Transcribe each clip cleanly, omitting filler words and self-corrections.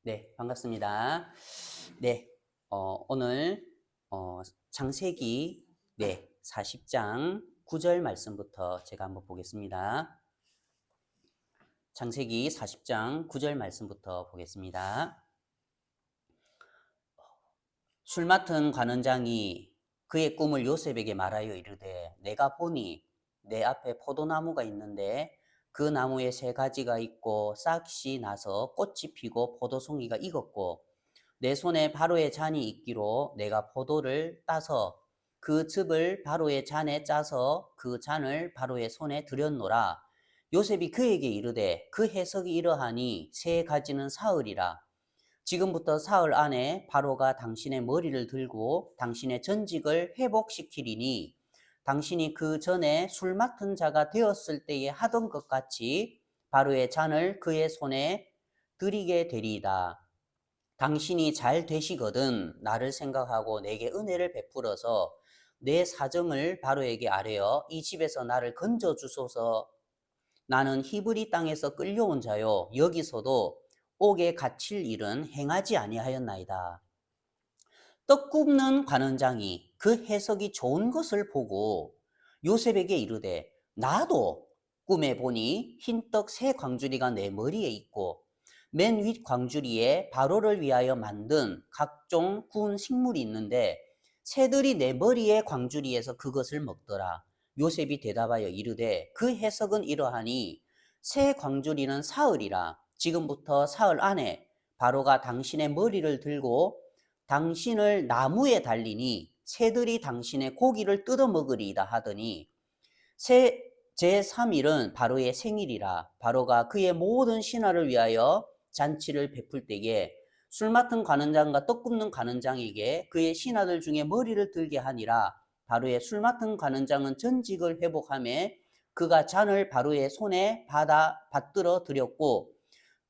네, 반갑습니다. 네, 오늘 창세기 40장 9절 말씀부터 제가 한번 보겠습니다. 창세기 40장 9절 말씀부터 보겠습니다. 술 맡은 관원장이 그의 꿈을 요셉에게 말하여 이르되 내가 보니 내 앞에 포도나무가 있는데 그 나무에 세 가지가 있고 싹이 나서 꽃이 피고 포도송이가 익었고 내 손에 바로의 잔이 있기로 내가 포도를 따서 그 즙을 바로의 잔에 짜서 그 잔을 바로의 손에 들였노라. 요셉이 그에게 이르되 그 해석이 이러하니 세 가지는 사흘이라. 지금부터 사흘 안에 바로가 당신의 머리를 들고 당신의 전직을 회복시키리니 당신이 그 전에 술 맡은 자가 되었을 때에 하던 것 같이 바로의 잔을 그의 손에 드리게 되리이다. 당신이 잘 되시거든 나를 생각하고 내게 은혜를 베풀어서 내 사정을 바로에게 아뢰어 이 집에서 나를 건져 주소서. 나는 히브리 땅에서 끌려온 자요 여기서도 옥에 갇힐 일은 행하지 아니하였나이다. 떡 굽는 관원장이 그 해석이 좋은 것을 보고 요셉에게 이르되 나도 꿈에 보니 흰떡 세 광주리가 내 머리에 있고 맨 윗 광주리에 바로를 위하여 만든 각종 구운 식물이 있는데 새들이 내 머리에 광주리에서 그것을 먹더라. 요셉이 대답하여 이르되 그 해석은 이러하니 새 광주리는 사흘이라. 지금부터 사흘 안에 바로가 당신의 머리를 들고 당신을 나무에 달리니 새들이 당신의 고기를 뜯어먹으리이다 하더니 제3일은 바로의 생일이라. 바로가 그의 모든 신하를 위하여 잔치를 베풀 때에 술 맡은 관원장과 떡 굽는 관원장에게 그의 신하들 중에 머리를 들게 하니라. 바로의 술 맡은 관원장은 전직을 회복하며 그가 잔을 바로의 손에 받들어 드렸고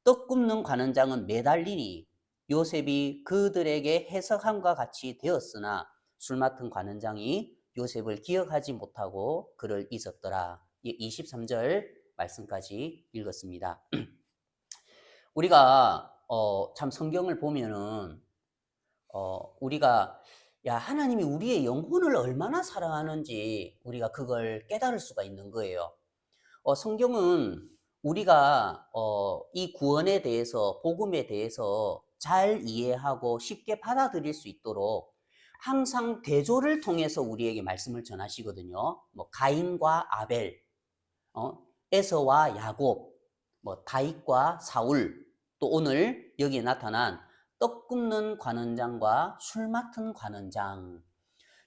떡 굽는 관원장은 매달리니 요셉이 그들에게 해석함과 같이 되었으나 술 맡은 관원장이 요셉을 기억하지 못하고 그를 잊었더라. 23절 말씀까지 읽었습니다. 우리가 참 성경을 보면은 우리가 하나님이 우리의 영혼을 얼마나 사랑하는지 우리가 그걸 깨달을 수가 있는 거예요. 성경은 우리가 이 구원에 대해서 복음에 대해서 잘 이해하고 쉽게 받아들일 수 있도록 항상 대조를 통해서 우리에게 말씀을 전하시거든요. 뭐 가인과 아벨, 에서와 야곱, 뭐 다윗과 사울, 또 오늘 여기에 나타난 떡 굽는 관원장과 술 맡은 관원장.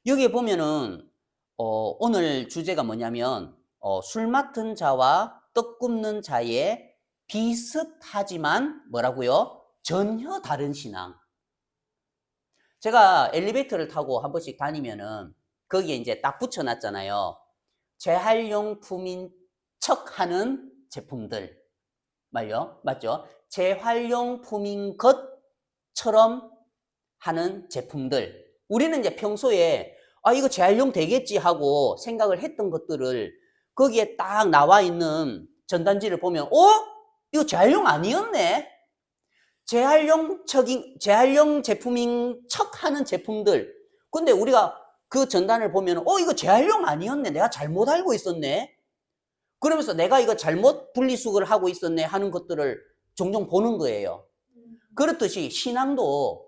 여기에 보면은 오늘 주제가 뭐냐면 술 맡은 자와 떡 굽는 자의 비슷하지만 뭐라고요? 전혀 다른 신앙. 제가 엘리베이터를 타고 한 번씩 다니면은 거기에 이제 딱 붙여놨잖아요. 재활용품인 척 하는 제품들. 맞죠? 재활용품인 것처럼 하는 제품들. 우리는 이제 평소에 이거 재활용 되겠지 하고 생각을 했던 것들을 거기에 딱 나와 있는 전단지를 보면 이거 재활용 아니었네? 재활용 제품인 척 하는 제품들. 근데 우리가 그 전단을 보면 이거 재활용 아니었네. 내가 잘못 알고 있었네. 그러면서 내가 이거 잘못 분리수거를 하고 있었네 하는 것들을 종종 보는 거예요. 그렇듯이 신앙도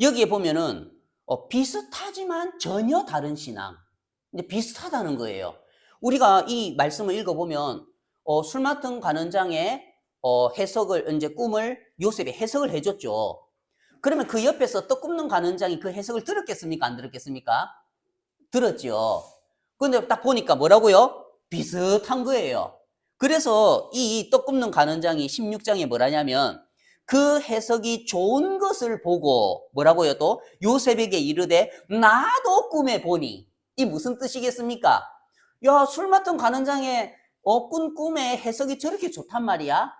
여기에 보면은 비슷하지만 전혀 다른 신앙. 이제 비슷하다는 거예요. 우리가 이 말씀을 읽어보면 술 맡은 관원장의 해석을 이제 꿈을 요셉이 해석을 해줬죠. 그러면 그 옆에서 떡 굽는 관원장이 그 해석을 들었겠습니까? 안 들었겠습니까? 들었죠. 근데 딱 보니까 뭐라고요? 비슷한 거예요. 그래서 이 떡 굽는 관원장이 16장에 뭐라냐면 그 해석이 좋은 것을 보고 뭐라고요? 또 요셉에게 이르되 나도 꿈에 보니. 이 무슨 뜻이겠습니까? 술 맡은 관원장의 꾼 꿈의 해석이 저렇게 좋단 말이야.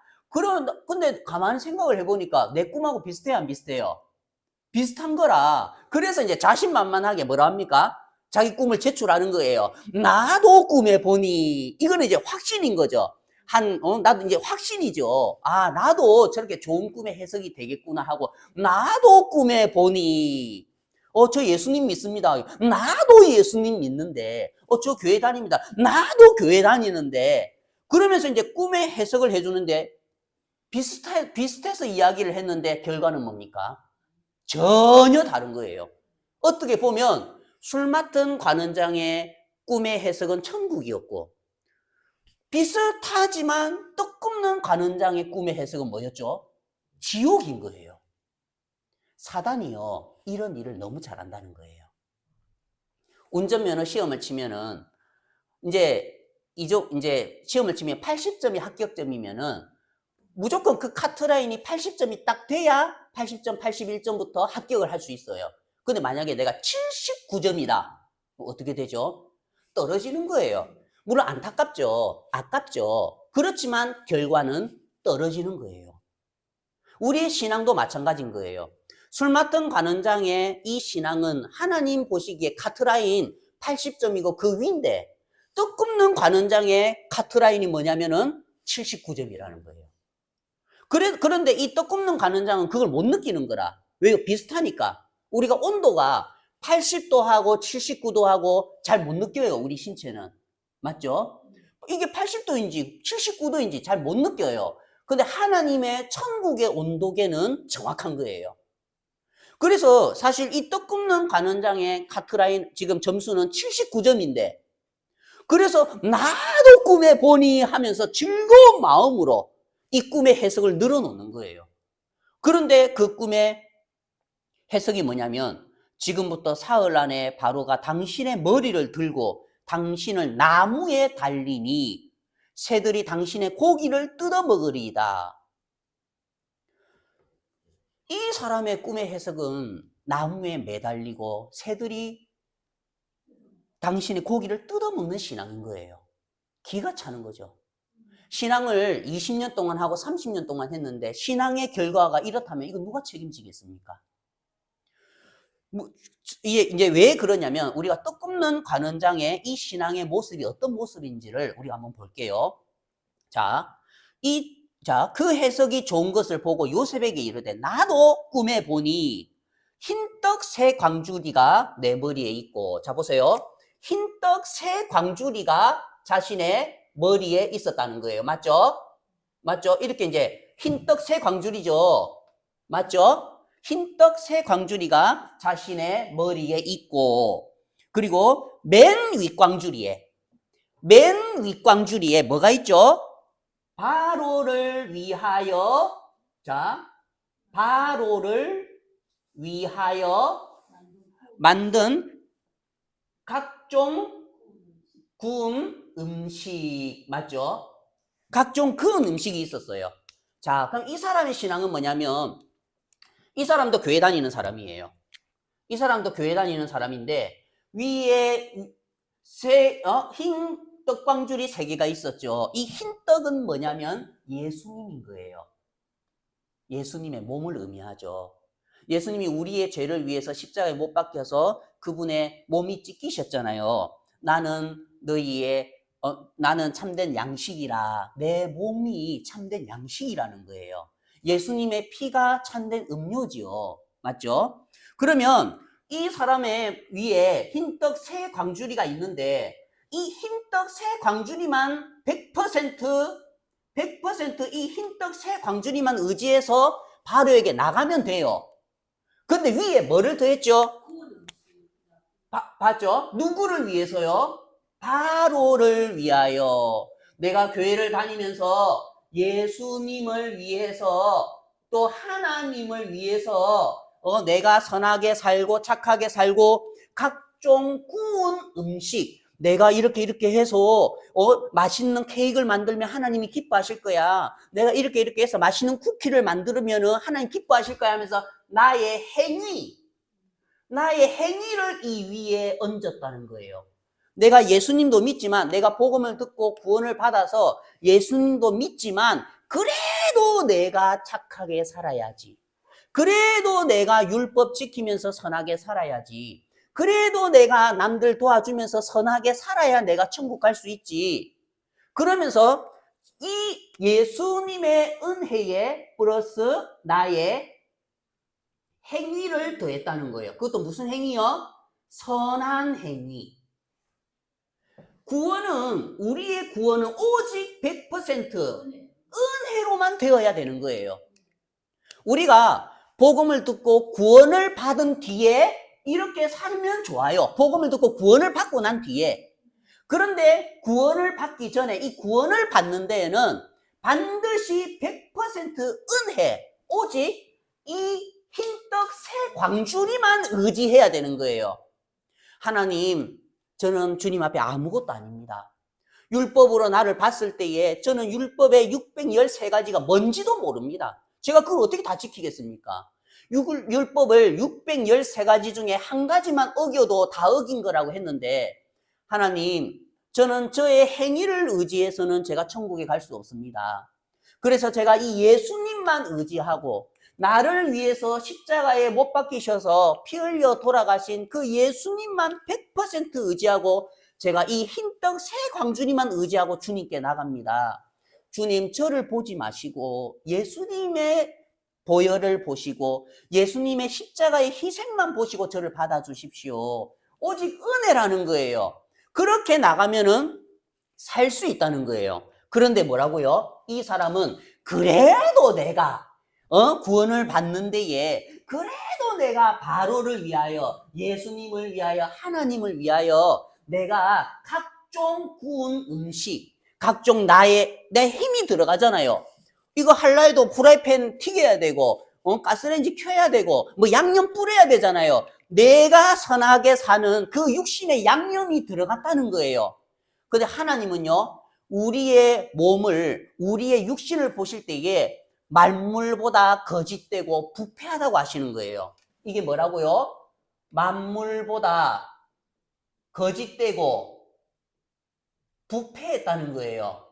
근데 가만히 생각을 해보니까 내 꿈하고 비슷해요, 안 비슷해요? 비슷한 거라. 그래서 이제 자신만만하게 뭐라 합니까? 자기 꿈을 제출하는 거예요. 나도 꿈에 보니. 이거는 이제 확신인 거죠. 나도 이제 확신이죠. 아, 나도 저렇게 좋은 꿈의 해석이 되겠구나 하고, 나도 꿈에 보니, 저 예수님 믿습니다. 나도 예수님 믿는데, 저 교회 다닙니다. 나도 교회 다니는데, 그러면서 이제 꿈의 해석을 해주는데, 비슷해서 이야기를 했는데, 결과는 뭡니까? 전혀 다른 거예요. 어떻게 보면, 술 맡은 관원장의 꿈의 해석은 천국이었고, 비슷하지만 떡 굽는 관원장의 꿈의 해석은 뭐였죠? 지옥인 거예요. 사단이요, 이런 일을 너무 잘한다는 거예요. 운전면허 시험을 치면은, 이제 시험을 치면 80점이 합격점이면은, 무조건 그 카트라인이 80점이 딱 돼야 80점, 81점부터 합격을 할 수 있어요. 근데 만약에 내가 79점이다. 어떻게 되죠? 떨어지는 거예요. 물론 안타깝죠. 아깝죠. 그렇지만 결과는 떨어지는 거예요. 우리의 신앙도 마찬가지인 거예요. 술 맡은 관원장의 이 신앙은 하나님 보시기에 카트라인 80점이고 그 위인데, 떡 굽는 관원장의 카트라인이 뭐냐면은 79점이라는 거예요. 그런데 이 떡 굽는 관원장은 그걸 못 느끼는 거라. 왜요? 비슷하니까. 우리가 온도가 80도하고 79도하고 잘 못 느껴요, 우리 신체는. 맞죠? 이게 80도인지 79도인지 잘 못 느껴요. 근데 하나님의 천국의 온도계는 정확한 거예요. 그래서 사실 이 떡 굽는 관원장의 카트라인 지금 점수는 79점인데, 그래서 나도 꿈에 보니 하면서 즐거운 마음으로 이 꿈의 해석을 늘어놓는 거예요. 그런데 그 꿈의 해석이 뭐냐면, 지금부터 사흘 안에 바로가 당신의 머리를 들고 당신을 나무에 달리니 새들이 당신의 고기를 뜯어먹으리이다. 이 사람의 꿈의 해석은 나무에 매달리고 새들이 당신의 고기를 뜯어먹는 신앙인 거예요. 기가 차는 거죠. 신앙을 20년 동안 하고 30년 동안 했는데 신앙의 결과가 이렇다면 이거 누가 책임지겠습니까? 이제 왜 그러냐면, 우리가 떡 굽는 관원장의 이 신앙의 모습이 어떤 모습인지를 우리가 한번 볼게요. 그 해석이 좋은 것을 보고 요셉에게 이르되, 나도 꿈에 보니 흰떡 새 광주리가 내 머리에 있고, 자 보세요. 흰떡 새 광주리가 자신의 머리에 있었다는 거예요. 맞죠? 맞죠? 이렇게 이제 흰떡 새 광주리죠. 맞죠? 흰떡 새 광주리가 자신의 머리에 있고, 그리고 맨 윗광주리에 뭐가 있죠? 바로를 위하여, 바로를 위하여 만든 각종 구운 음식, 맞죠? 각종 구운 음식이 있었어요. 자, 그럼 이 사람의 신앙은 뭐냐면, 이 사람도 교회 다니는 사람이에요. 이 사람도 교회 다니는 사람인데, 위에 흰 떡광줄이 3개가 있었죠. 이 흰 떡은 뭐냐면 예수님인 거예요. 예수님의 몸을 의미하죠. 예수님이 우리의 죄를 위해서 십자가에 못 박혀서 그분의 몸이 찢기셨잖아요. 나는 참된 양식이라. 내 몸이 참된 양식이라는 거예요. 예수님의 피가 참된 음료지요. 맞죠? 그러면 이 사람의 위에 흰떡 3광주리가 있는데, 이 흰떡 3광주리만 100%이 흰떡 3광주리만 의지해서 바로에게 나가면 돼요. 근데 위에 뭐를 더했죠? 봤죠? 누구를 위해서요? 바로를 위하여. 내가 교회를 다니면서 예수님을 위해서, 또 하나님을 위해서 내가 선하게 살고 착하게 살고 각종 구운 음식, 내가 이렇게 해서 맛있는 케이크를 만들면 하나님이 기뻐하실 거야. 내가 이렇게 해서 맛있는 쿠키를 만들면 하나님 기뻐하실 거야 하면서 나의 행위를 이 위에 얹었다는 거예요. 내가 예수님도 믿지만, 내가 복음을 듣고 구원을 받아서 예수님도 믿지만, 그래도 내가 착하게 살아야지. 그래도 내가 율법 지키면서 선하게 살아야지. 그래도 내가 남들 도와주면서 선하게 살아야 내가 천국 갈 수 있지. 그러면서 이 예수님의 은혜에 플러스 나의 행위를 더했다는 거예요. 그것도 무슨 행위요? 선한 행위. 구원은, 우리의 구원은 오직 100% 은혜로만 되어야 되는 거예요. 우리가 복음을 듣고 구원을 받은 뒤에 이렇게 살면 좋아요. 복음을 듣고 구원을 받고 난 뒤에. 그런데 구원을 받기 전에 이 구원을 받는 데에는 반드시 100% 은혜, 오직 이 흰떡 새 광주리만 의지해야 되는 거예요. 하나님, 저는 주님 앞에 아무것도 아닙니다. 율법으로 나를 봤을 때에 저는 율법의 613가지가 뭔지도 모릅니다. 제가 그걸 어떻게 다 지키겠습니까? 율법을 613가지 중에 한 가지만 어겨도 다 어긴 거라고 했는데, 하나님, 저는 저의 행위를 의지해서는 제가 천국에 갈 수 없습니다. 그래서 제가 이 예수님만 의지하고 나를 위해서 십자가에 못 박히셔서 피 흘려 돌아가신 그 예수님만 100% 의지하고 제가 이 흰떡 새 광주님만 의지하고 주님께 나갑니다. 주님, 저를 보지 마시고 예수님의 보혈을 보시고 예수님의 십자가의 희생만 보시고 저를 받아주십시오. 오직 은혜라는 거예요. 그렇게 나가면은 살 수 있다는 거예요. 그런데 뭐라고요? 이 사람은 그래도 내가 구원을 받는 데에 그래도 내가 바로를 위하여, 예수님을 위하여, 하나님을 위하여 내가 각종 구운 음식, 각종 내 힘이 들어가잖아요. 이거 할라 해도 프라이팬 튀겨야 되고, 가스레인지 켜야 되고, 뭐 양념 뿌려야 되잖아요. 내가 선하게 사는 그 육신의 양념이 들어갔다는 거예요. 근데 하나님은요, 우리의 몸을, 우리의 육신을 보실 때에 만물보다 거짓되고 부패하다고 하시는 거예요. 이게 뭐라고요? 만물보다 거짓되고 부패했다는 거예요.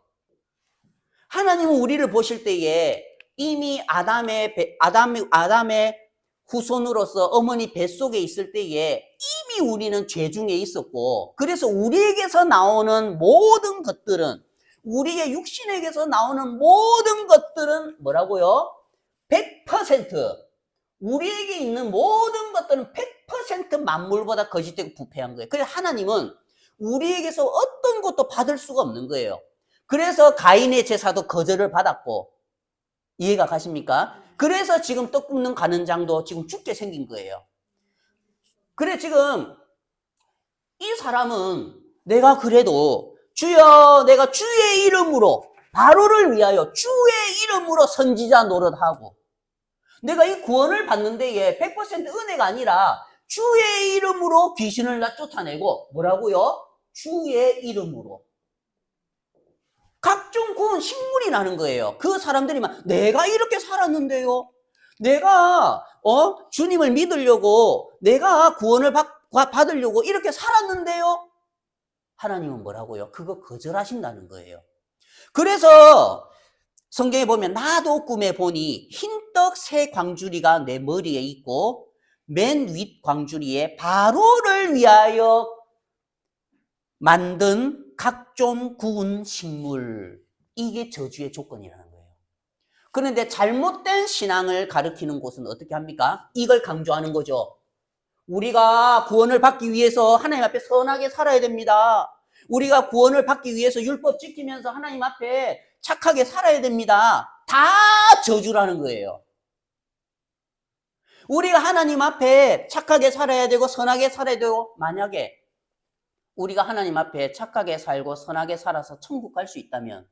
하나님은 우리를 보실 때에 이미 아담의 후손으로서 어머니 뱃속에 있을 때에 이미 우리는 죄 중에 있었고, 그래서 우리에게서 나오는 모든 것들은, 우리의 육신에게서 나오는 모든 것들은 뭐라고요? 100% 우리에게 있는 모든 것들은 100% 만물보다 거짓되고 부패한 거예요. 그래서 하나님은 우리에게서 어떤 것도 받을 수가 없는 거예요. 그래서 가인의 제사도 거절을 받았고, 이해가 가십니까? 그래서 지금 떡 굽는 가는 장도 지금 죽게 생긴 거예요. 그래, 지금 이 사람은 내가 그래도 주여, 내가 주의 이름으로, 바로를 위하여 주의 이름으로 선지자 노릇하고, 내가 이 구원을 받는 데에 100% 은혜가 아니라 주의 이름으로 귀신을 쫓아내고, 뭐라고요? 주의 이름으로. 각종 구원 식물이 나는 거예요. 그 사람들이 막 내가 이렇게 살았는데요. 내가 주님을 믿으려고, 내가 구원을 받으려고 이렇게 살았는데요. 하나님은 뭐라고요? 그거 거절하신다는 거예요. 그래서 성경에 보면 나도 꿈에 보니 흰떡 새 광주리가 내 머리에 있고 맨 윗 광주리에 바로를 위하여 만든 각종 구운 식물, 이게 저주의 조건이라는 거예요. 그런데 잘못된 신앙을 가르치는 곳은 어떻게 합니까? 이걸 강조하는 거죠. 우리가 구원을 받기 위해서 하나님 앞에 선하게 살아야 됩니다. 우리가 구원을 받기 위해서 율법 지키면서 하나님 앞에 착하게 살아야 됩니다. 다 저주라는 거예요. 우리가 하나님 앞에 착하게 살아야 되고 선하게 살아야 되고, 만약에 우리가 하나님 앞에 착하게 살고 선하게 살아서 천국 갈 수 있다면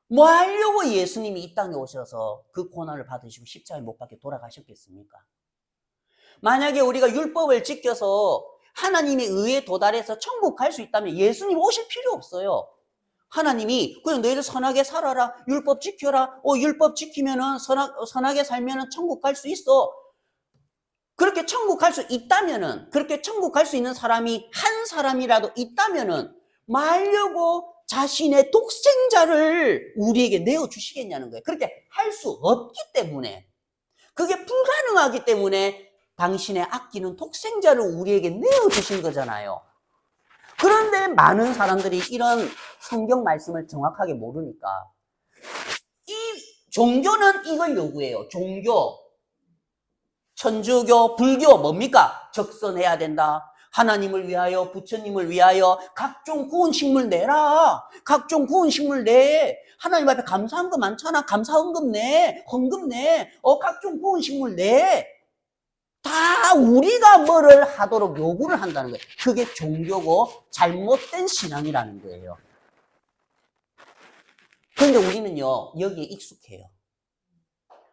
뭐 하려고 예수님이 이 땅에 오셔서 그 고난을 받으시고 십자가에 못 박혀 돌아가셨겠습니까? 만약에 우리가 율법을 지켜서 하나님의 의에 도달해서 천국 갈 수 있다면 예수님 오실 필요 없어요. 하나님이 그냥 너희들 선하게 살아라, 율법 지켜라, 율법 지키면은 선하게 살면은 천국 갈 수 있어. 그렇게 천국 갈 수 있다면은, 그렇게 천국 갈 수 있는 사람이 한 사람이라도 있다면은 말려고 자신의 독생자를 우리에게 내어주시겠냐는 거예요. 그렇게 할 수 없기 때문에, 그게 불가능하기 때문에 당신의 아끼는 독생자를 우리에게 내어주신 거잖아요. 그런데 많은 사람들이 이런 성경 말씀을 정확하게 모르니까 종교는 이걸 요구해요. 종교. 천주교, 불교 뭡니까? 적선해야 된다. 하나님을 위하여, 부처님을 위하여 각종 구원식물 내라. 각종 구원식물 내. 하나님 앞에 감사한 거 많잖아. 감사헌금 내. 헌금 내. 각종 구원식물 내. 다 우리가 뭐를 하도록 요구를 한다는 거예요. 그게 종교고 잘못된 신앙이라는 거예요. 그런데 우리는요, 여기에 익숙해요.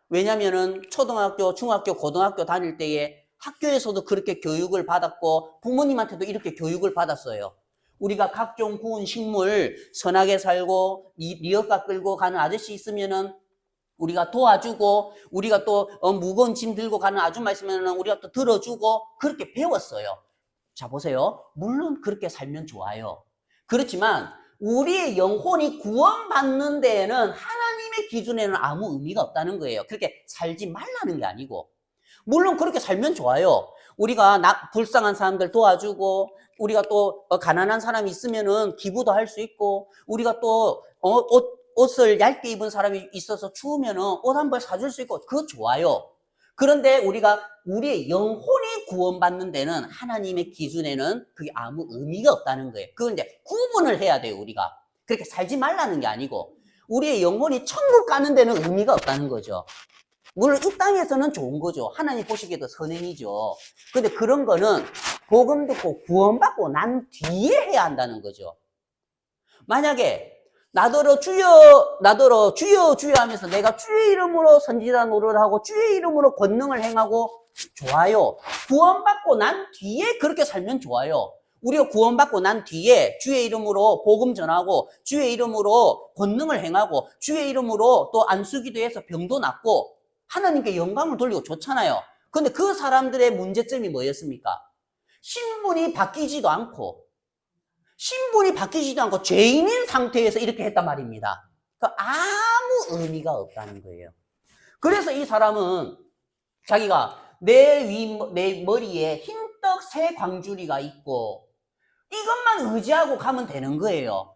왜냐면은 초등학교, 중학교, 고등학교 다닐 때에 학교에서도 그렇게 교육을 받았고 부모님한테도 이렇게 교육을 받았어요. 우리가 각종 구운 식물 선하게 살고 리어카 끌고 가는 아저씨 있으면은 우리가 도와주고 우리가 또 무거운 짐 들고 가는 아줌마 있으면은 우리가 또 들어주고 그렇게 배웠어요. 자, 보세요. 물론 그렇게 살면 좋아요. 그렇지만 우리의 영혼이 구원받는 데에는 하나님의 기준에는 아무 의미가 없다는 거예요. 그렇게 살지 말라는 게 아니고. 물론 그렇게 살면 좋아요. 우리가 불쌍한 사람들 도와주고 우리가 또 가난한 사람이 있으면은 기부도 할 수 있고 우리가 또 옷을 얇게 입은 사람이 있어서 추우면은 옷 한 벌 사줄 수 있고 그거 좋아요. 그런데 우리가 우리의 영혼이 구원받는 데는 하나님의 기준에는 그게 아무 의미가 없다는 거예요. 그건 이제 구분을 해야 돼요, 우리가. 그렇게 살지 말라는 게 아니고 우리의 영혼이 천국 가는 데는 의미가 없다는 거죠. 물론 이 땅에서는 좋은 거죠. 하나님 보시기에도 선행이죠. 근데 그런 거는 복음 듣고 구원받고 난 뒤에 해야 한다는 거죠. 만약에 나더러 주여 주여 하면서 내가 주의 이름으로 선지자 노릇을 하고 주의 이름으로 권능을 행하고 좋아요. 구원받고 난 뒤에 그렇게 살면 좋아요. 우리가 구원받고 난 뒤에 주의 이름으로 복음 전하고 주의 이름으로 권능을 행하고 주의 이름으로 또 안수기도해서 병도 낫고 하나님께 영광을 돌리고 좋잖아요. 근데 그 사람들의 문제점이 뭐였습니까? 신분이 바뀌지도 않고 죄인인 상태에서 이렇게 했단 말입니다. 아무 의미가 없다는 거예요. 그래서 이 사람은 자기가 내 머리에 흰떡 새 광주리가 있고 이것만 의지하고 가면 되는 거예요.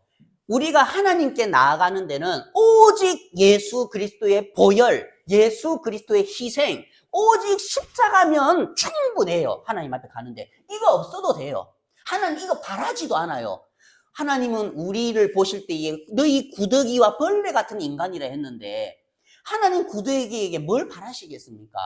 우리가 하나님께 나아가는 데는 오직 예수 그리스도의 보혈, 예수 그리스도의 희생, 오직 십자가면 충분해요. 하나님 앞에 가는데 이거 없어도 돼요. 하나님 이거 바라지도 않아요. 하나님은 우리를 보실 때에 너희 구더기와 벌레 같은 인간이라 했는데 하나님 구더기에게 뭘 바라시겠습니까?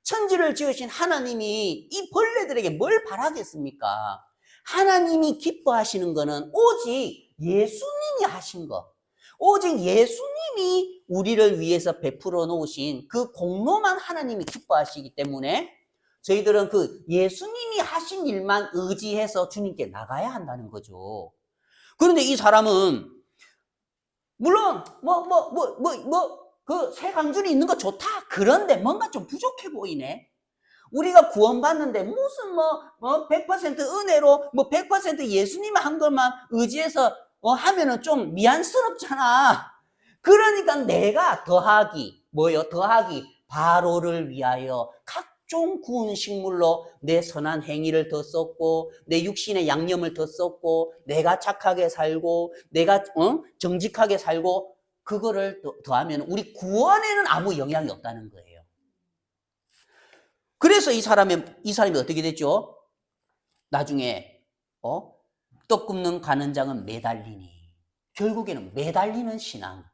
천지를 지으신 하나님이 이 벌레들에게 뭘 바라겠습니까? 하나님이 기뻐하시는 거는 오직 예수님이 하신 거, 오직 예수님이 우리를 위해서 베풀어 놓으신 그 공로만 하나님이 기뻐하시기 때문에 저희들은 그 예수님이 하신 일만 의지해서 주님께 나가야 한다는 거죠. 그런데 이 사람은 물론 그 새 강줄이 있는 거 좋다. 그런데 뭔가 좀 부족해 보이네. 우리가 구원받는데 무슨 100% 은혜로 100% 예수님이 한 것만 의지해서 하면은 좀 미안스럽잖아. 그러니까 내가 더하기 바로를 위하여 각종 구운 식물로 내 선한 행위를 더 썼고 내 육신의 양념을 더 썼고 내가 착하게 살고 내가 정직하게 살고 그거를 더하면 우리 구원에는 아무 영향이 없다는 거예요. 그래서 이 사람이 어떻게 됐죠? 나중에 떡 굽는 가는장은 매달리니 결국에는 매달리는 신앙,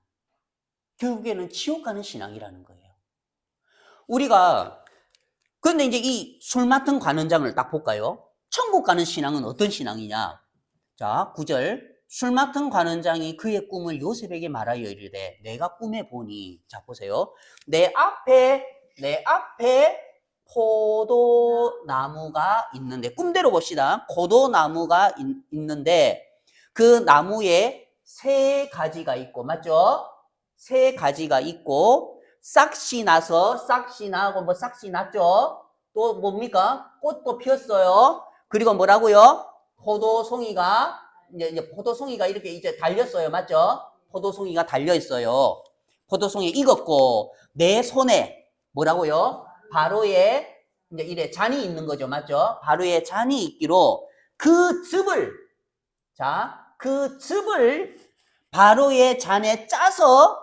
결국에는 지옥 가는 신앙이라는 거예요. 우리가 근데 이제 이 술 맡은 관원장을 딱 볼까요? 천국 가는 신앙은 어떤 신앙이냐? 자, 9절. 술 맡은 관원장이 그의 꿈을 요셉에게 말하여 이르되 내가 꿈에 보니, 자 보세요. 내 앞에 포도나무가 있는데, 꿈대로 봅시다. 포도나무가 있는데 그 나무에 세 가지가 있고, 맞죠? 세 가지가 있고 싹이 나서 싹이 나고 싹이 났죠? 또 뭡니까? 꽃도 피었어요. 그리고 뭐라고요? 포도송이가 이제 포도송이가 이렇게 이제 달렸어요. 맞죠? 포도송이가 달려 있어요. 포도송이 익었고 내 손에 뭐라고요? 바로에 이제 이래 잔이 있는 거죠. 맞죠? 바로에 잔이 있기로 그 즙을 바로의 잔에 짜서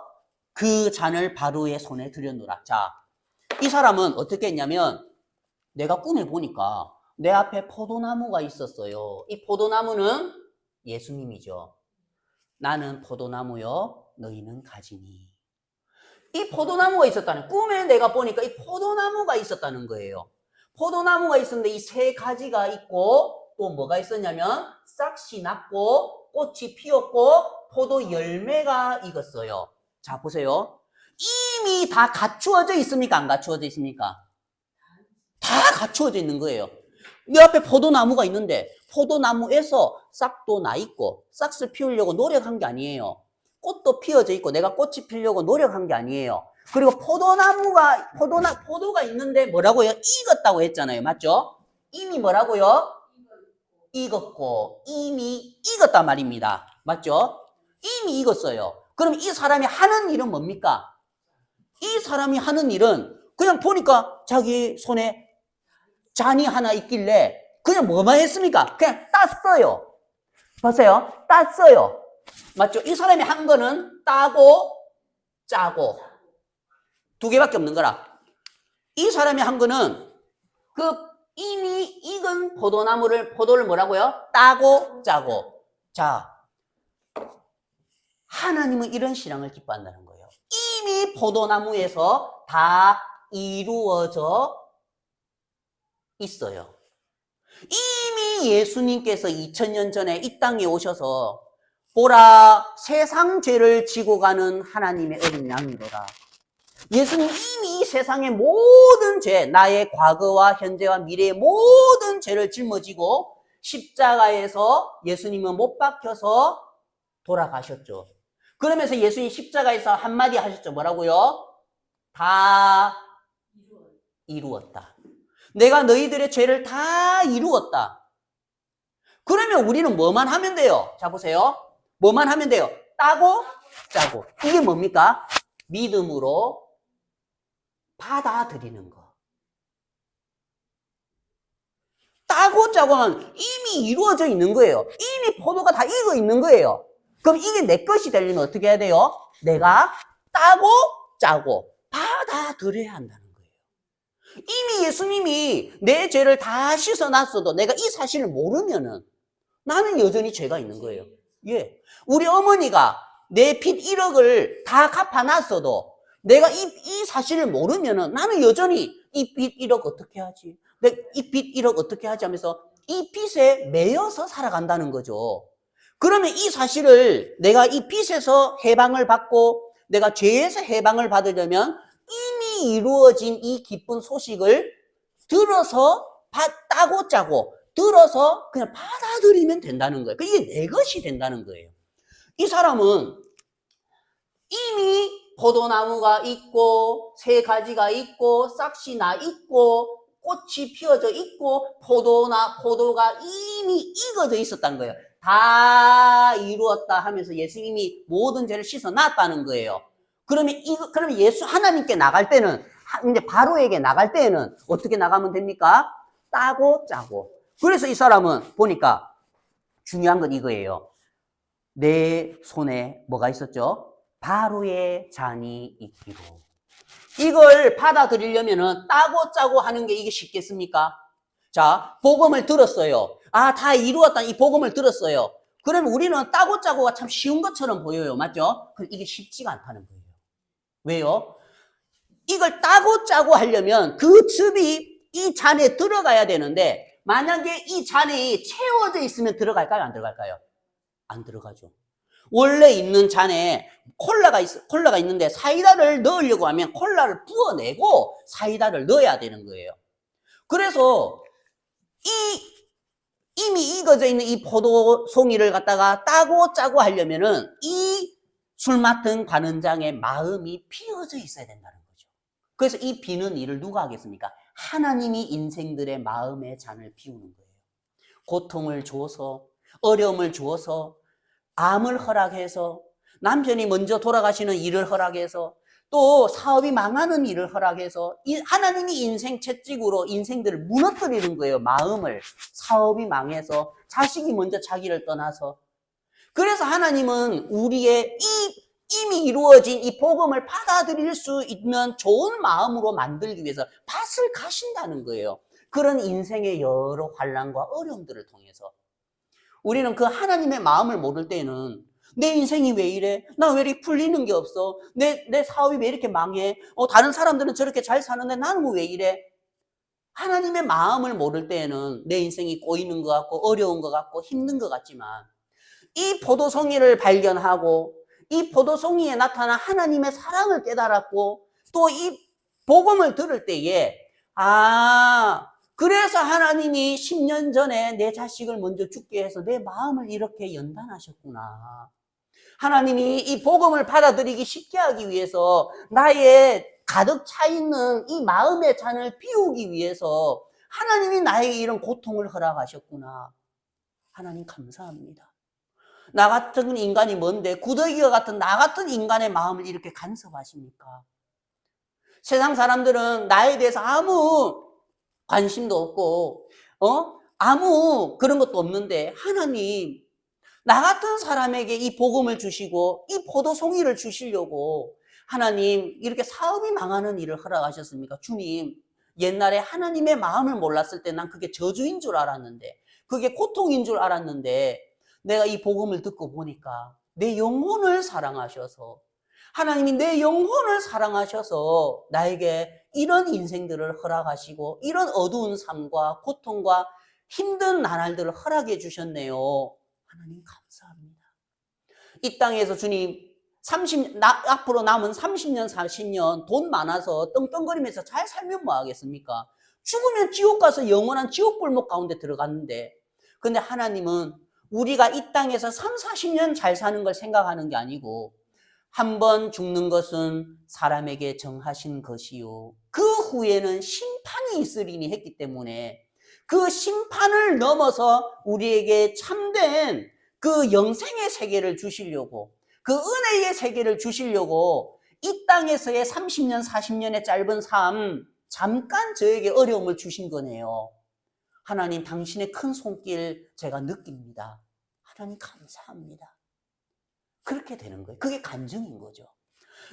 그 잔을 바로의 손에 들여놓으라. 자, 이 사람은 어떻게 했냐면 내가 꿈에 보니까 내 앞에 포도나무가 있었어요. 이 포도나무는 예수님이죠. 나는 포도나무요, 너희는 가지니. 이 포도나무가 있었다는, 꿈에 내가 보니까 이 포도나무가 있었다는 거예요. 포도나무가 있었는데 이 세 가지가 있고 또 뭐가 있었냐면 싹이 났고 꽃이 피었고 포도 열매가 익었어요. 자, 보세요. 이미 다 갖추어져 있습니까? 안 갖추어져 있습니까? 다 갖추어져 있는 거예요. 내 앞에 포도나무가 있는데 포도나무에서 싹도 나 있고 싹을 피우려고 노력한 게 아니에요. 꽃도 피어져 있고 내가 꽃이 피우려고 노력한 게 아니에요. 그리고 포도가 있는데 뭐라고요? 익었다고 했잖아요. 맞죠? 이미 뭐라고요? 익었고 이미 익었단 말입니다. 맞죠? 이미 익었어요. 그럼 이 사람이 하는 일은 뭡니까? 이 사람이 하는 일은 그냥 보니까 자기 손에 잔이 하나 있길래 그냥 뭐만 했습니까? 그냥 땄어요. 보세요. 땄어요. 맞죠? 이 사람이 한 거는 따고 짜고 두 개밖에 없는 거라. 이 사람이 한 거는 그 이미 익은 포도를 뭐라고요? 따고 짜고. 자, 하나님은 이런 신앙을 기뻐한다는 거예요. 이미 포도나무에서 다 이루어져 있어요. 이미 예수님께서 2000년 전에 이 땅에 오셔서 보라 세상 죄를 지고 가는 하나님의 어린 양이로라. 예수님 이미 이 세상의 모든 죄, 나의 과거와 현재와 미래의 모든 죄를 짊어지고 십자가에서 예수님은 못 박혀서 돌아가셨죠. 그러면서 예수님 십자가에서 한마디 하셨죠. 뭐라고요? 다 이루었다. 내가 너희들의 죄를 다 이루었다. 그러면 우리는 뭐만 하면 돼요? 자, 보세요. 뭐만 하면 돼요? 따고 짜고. 이게 뭡니까? 믿음으로 받아들이는 거. 따고 짜고 하면 이미 이루어져 있는 거예요. 이미 포도가 다 익어 있는 거예요. 그럼 이게 내 것이 되려면 어떻게 해야 돼요? 내가 따고 짜고 받아들여야 한다는 거예요. 이미 예수님이 내 죄를 다 씻어놨어도 내가 이 사실을 모르면은 나는 여전히 죄가 있는 거예요. 예. 우리 어머니가 내 빚 1억을 다 갚아놨어도 내가 이 사실을 모르면은 나는 여전히 이 빚 1억 어떻게 하지? 이 빚 1억 어떻게 하지? 하면서 이 빚에 매여서 살아간다는 거죠. 그러면 이 사실을 내가 이 빚에서 해방을 받고 내가 죄에서 해방을 받으려면 이미 이루어진 이 기쁜 소식을 들어서 따고 짜고 들어서 그냥 받아들이면 된다는 거예요. 이게 내 것이 된다는 거예요. 이 사람은 이미 포도나무가 있고 세 가지가 있고 싹이 나 있고 꽃이 피어져 있고 포도가 이미 익어져 있었다는 거예요. 다 이루었다 하면서 예수님이 모든 죄를 씻어놨다는 거예요. 그러면 하나님께 나갈 때는 이제 바로에게 나갈 때는 어떻게 나가면 됩니까? 따고 짜고. 그래서 이 사람은 보니까 중요한 건 이거예요. 내 손에 뭐가 있었죠? 바로의 잔이 있기로. 이걸 받아들이려면은 따고 짜고 하는 게 이게 쉽겠습니까? 자, 복음을 들었어요. 아, 다 이루었다. 이 복음을 들었어요. 그러면 우리는 따고 짜고가 참 쉬운 것처럼 보여요. 맞죠? 이게 쉽지가 않다는 거예요. 왜요? 이걸 따고 짜고 하려면 그 즙이 이 잔에 들어가야 되는데 만약에 이 잔이 채워져 있으면 들어갈까요? 안 들어갈까요? 안 들어가죠. 원래 있는 잔에 콜라가 있는데 사이다를 넣으려고 하면 콜라를 부어내고 사이다를 넣어야 되는 거예요. 그래서 이미 익어져 있는 이 포도송이를 갖다가 따고 짜고 하려면은 이 술 맡은 관원장의 마음이 피어져 있어야 된다는 거죠. 그래서 이 비는 일을 누가 하겠습니까? 하나님이 인생들의 마음의 잔을 비우는 거예요. 고통을 주어서, 어려움을 주어서, 암을 허락해서, 남편이 먼저 돌아가시는 일을 허락해서, 또 사업이 망하는 일을 허락해서 하나님이 인생 채찍으로 인생들을 무너뜨리는 거예요. 마음을. 사업이 망해서 자식이 먼저 자기를 떠나서. 그래서 하나님은 우리의 이미 이루어진 이 복음을 받아들일 수 있는 좋은 마음으로 만들기 위해서 밭을 가신다는 거예요. 그런 인생의 여러 환난과 어려움들을 통해서. 우리는 그 하나님의 마음을 모를 때는 내 인생이 왜 이래? 나 왜 이렇게 풀리는 게 없어? 내 사업이 왜 이렇게 망해? 다른 사람들은 저렇게 잘 사는데 나는 왜 이래? 하나님의 마음을 모를 때에는 내 인생이 꼬이는 것 같고 어려운 것 같고 힘든 것 같지만 이 포도송이를 발견하고 이 포도송이에 나타난 하나님의 사랑을 깨달았고 또 이 복음을 들을 때에 그래서 하나님이 10년 전에 내 자식을 먼저 죽게 해서 내 마음을 이렇게 연단하셨구나. 하나님이 이 복음을 받아들이기 쉽게 하기 위해서 나의 가득 차 있는 이 마음의 잔을 비우기 위해서 하나님이 나에게 이런 고통을 허락하셨구나. 하나님 감사합니다. 나 같은 인간이 뭔데 구더기와 같은 나 같은 인간의 마음을 이렇게 간섭하십니까? 세상 사람들은 나에 대해서 아무 관심도 없고 아무 그런 것도 없는데 하나님 나 같은 사람에게 이 복음을 주시고 이 포도송이를 주시려고 하나님 이렇게 사업이 망하는 일을 허락하셨습니까? 주님, 옛날에 하나님의 마음을 몰랐을 때 난 그게 저주인 줄 알았는데 그게 고통인 줄 알았는데 내가 이 복음을 듣고 보니까 내 영혼을 사랑하셔서 하나님이 내 영혼을 사랑하셔서 나에게 이런 인생들을 허락하시고 이런 어두운 삶과 고통과 힘든 나날들을 허락해 주셨네요. 하나님 감사합니다. 이 땅에서 주님 앞으로 남은 30년 40년 돈 많아서 떵떵거리면서 잘 살면 뭐 하겠습니까? 죽으면 지옥 가서 영원한 지옥불목 가운데 들어갔는데 근데 하나님은 우리가 이 땅에서 3, 40년 잘 사는 걸 생각하는 게 아니고 한 번 죽는 것은 사람에게 정하신 것이요 그 후에는 심판이 있으리니 했기 때문에 그 심판을 넘어서 우리에게 참된 그 영생의 세계를 주시려고 그 은혜의 세계를 주시려고 이 땅에서의 30년 40년의 짧은 삶 잠깐 저에게 어려움을 주신 거네요. 하나님 당신의 큰 손길 제가 느낍니다. 하나님 감사합니다. 그렇게 되는 거예요. 그게 간증인 거죠.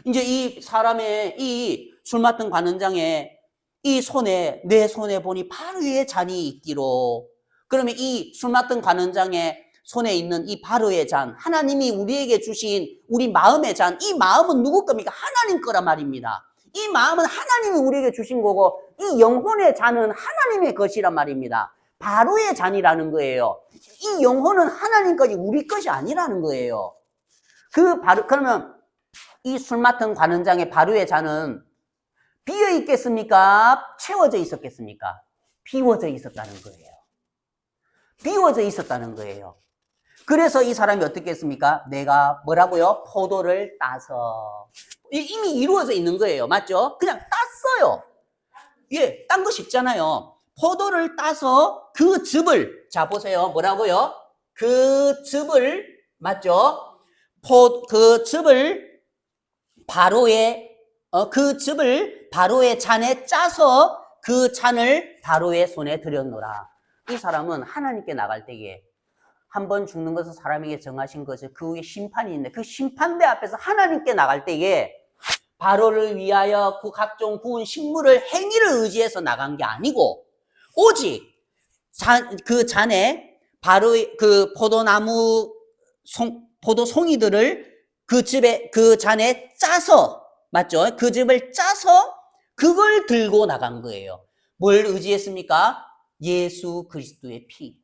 이제 이 사람의 이 술 맡은 관원장의 이 손에 내 손에 보니 바로의 잔이 있기로 그러면 이 술 맡은 관원장의 손에 있는 이 바로의 잔 하나님이 우리에게 주신 우리 마음의 잔 이 마음은 누구 겁니까? 하나님 거란 말입니다. 이 마음은 하나님이 우리에게 주신 거고 이 영혼의 잔은 하나님의 것이란 말입니다. 바로의 잔이라는 거예요. 이 영혼은 하나님 것이 우리 것이 아니라는 거예요. 그러면 이 술 맡은 관원장의 바로의 잔은 비어 있겠습니까? 채워져 있었겠습니까? 비워져 있었다는 거예요. 비워져 있었다는 거예요. 그래서 이 사람이 어떻게 했습니까? 내가 뭐라고요? 포도를 따서 이미 이루어져 있는 거예요. 맞죠? 그냥 땄어요. 예, 딴 거 쉽잖아요. 포도를 따서 그 즙을 자 보세요. 뭐라고요? 그 즙을 맞죠? 그 즙을 바로의 잔에 짜서 그 잔을 바로의 손에 들여놓으라. 이 사람은 하나님께 나갈 때에 한 번 죽는 것은 사람에게 정하신 것이 그 후에 심판이 있는데 그 심판대 앞에서 하나님께 나갈 때에 바로를 위하여 그 각종 구운 식물을 행위를 의지해서 나간 게 아니고 오직 그 잔에 바로의 그 포도송이들을 그 잔에 짜서 맞죠? 그 즙을 짜서 그걸 들고 나간 거예요. 뭘 의지했습니까? 예수 그리스도의 피.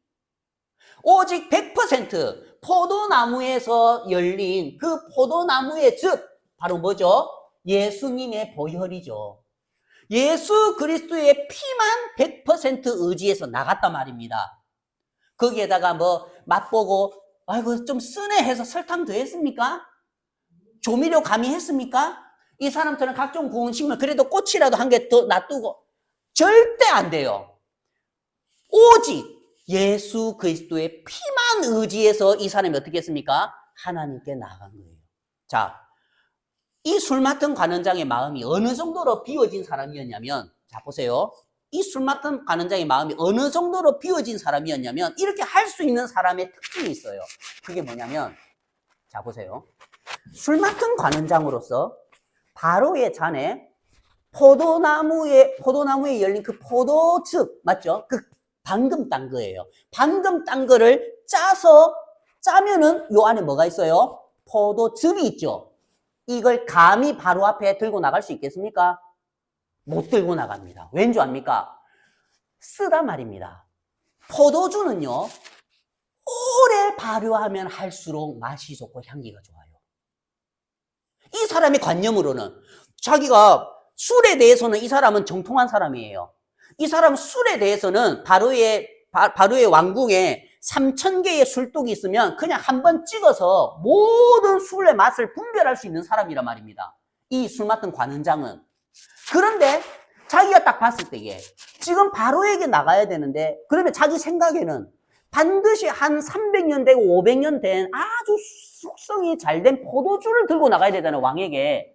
오직 100% 포도나무에서 열린 그 포도나무의 즙 바로 뭐죠? 예수님의 보혈이죠. 예수 그리스도의 피만 100% 의지해서 나갔단 말입니다. 거기에다가 뭐 맛보고 아이고 좀 쓰네 해서 설탕 더했습니까? 조미료 가미했습니까? 이 사람들은 각종 구운 식물 그래도 꽃이라도 한 개 더 놔두고 절대 안 돼요. 오직 예수 그리스도의 피만 의지해서 이 사람이 어떻게 했습니까? 하나님께 나간 거예요. 자, 이 술 맡은 관원장의 마음이 어느 정도로 비워진 사람이었냐면 자 보세요. 이 술 맡은 관원장의 마음이 어느 정도로 비워진 사람이었냐면 이렇게 할 수 있는 사람의 특징이 있어요. 그게 뭐냐면 자 보세요. 술 맡은 관원장으로서 바로의 잔에 포도나무에 열린 그 포도즙, 맞죠? 그 방금 딴 거예요. 방금 딴 거를 짜면은 요 안에 뭐가 있어요? 포도즙이 있죠. 이걸 감히 바로 앞에 들고 나갈 수 있겠습니까? 못 들고 나갑니다. 왠 줄 압니까? 쓰다 말입니다. 포도주는요, 오래 발효하면 할수록 맛이 좋고 향기가 좋아요. 이 사람의 관념으로는 자기가 술에 대해서는 이 사람은 정통한 사람이에요. 이 사람은 술에 대해서는 바로의 왕궁에 3,000개의 술독이 있으면 그냥 한번 찍어서 모든 술의 맛을 분별할 수 있는 사람이란 말입니다. 이 술 맡은 관원장은. 그런데 자기가 딱 봤을 때에 지금 바로에게 나가야 되는데 그러면 자기 생각에는 반드시 한 300년 되고 500년 된 아주 숙성이 잘 된 포도주를 들고 나가야 되잖아요, 왕에게.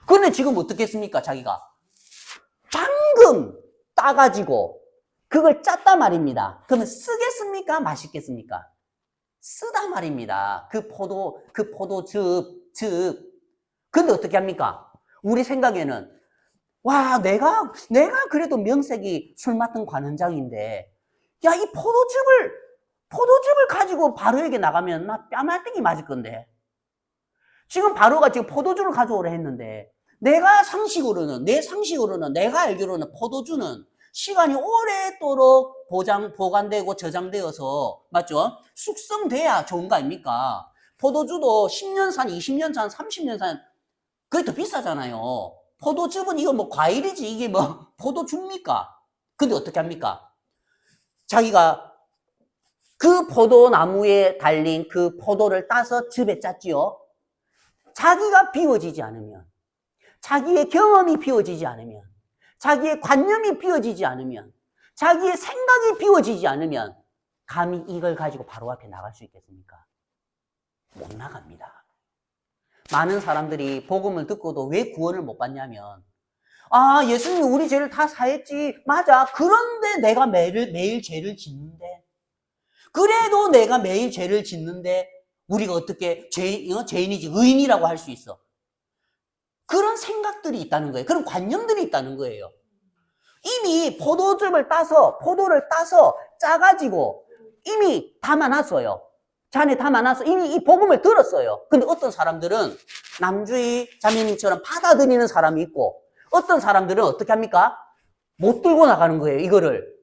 그런데 지금 어떻게 했습니까, 자기가? 방금 따가지고 그걸 짰단 말입니다. 그러면 쓰겠습니까? 맛있겠습니까? 쓰다 말입니다. 그 포도즙. 근데 어떻게 합니까? 우리 생각에는 와, 내가 그래도 명색이 술 맡은 관원장인데 야, 이 포도즙을 가지고 바로에게 나가면 나 뺨알땡이 맞을 건데. 지금 바로가 지금 포도주를 가져오라 했는데 내 상식으로는 내가 알기로는 포도주는 시간이 오래도록 보관되고 저장되어서, 맞죠? 숙성돼야 좋은 거 아닙니까? 포도주도 10년 산, 20년 산, 30년 산, 그게 더 비싸잖아요. 포도즙은 이거 뭐 과일이지, 이게 뭐 포도주입니까? 근데 어떻게 합니까? 자기가 그 포도나무에 달린 그 포도를 따서 즙에 짰지요. 자기가 비워지지 않으면, 자기의 경험이 비워지지 않으면, 자기의 관념이 비워지지 않으면, 자기의 생각이 비워지지 않으면 감히 이걸 가지고 바로 앞에 나갈 수 있겠습니까? 못 나갑니다. 많은 사람들이 복음을 듣고도 왜 구원을 못 받냐면, 아, 예수님이 우리 죄를 다 사했지. 맞아. 그런데 내가 매일 죄를 짓는데, 그래도 내가 매일 죄를 짓는데 우리가 어떻게 죄인이지 의인이라고 할 수 있어. 그런 생각들이 있다는 거예요. 그런 관념들이 있다는 거예요. 이미 포도를 따서 짜가지고 이미 담아놨어요. 잔에 담아놔서 이미 이 복음을 들었어요. 근데 어떤 사람들은 남주희 자매님처럼 받아들이는 사람이 있고 어떤 사람들은 어떻게 합니까? 못 들고 나가는 거예요, 이거를.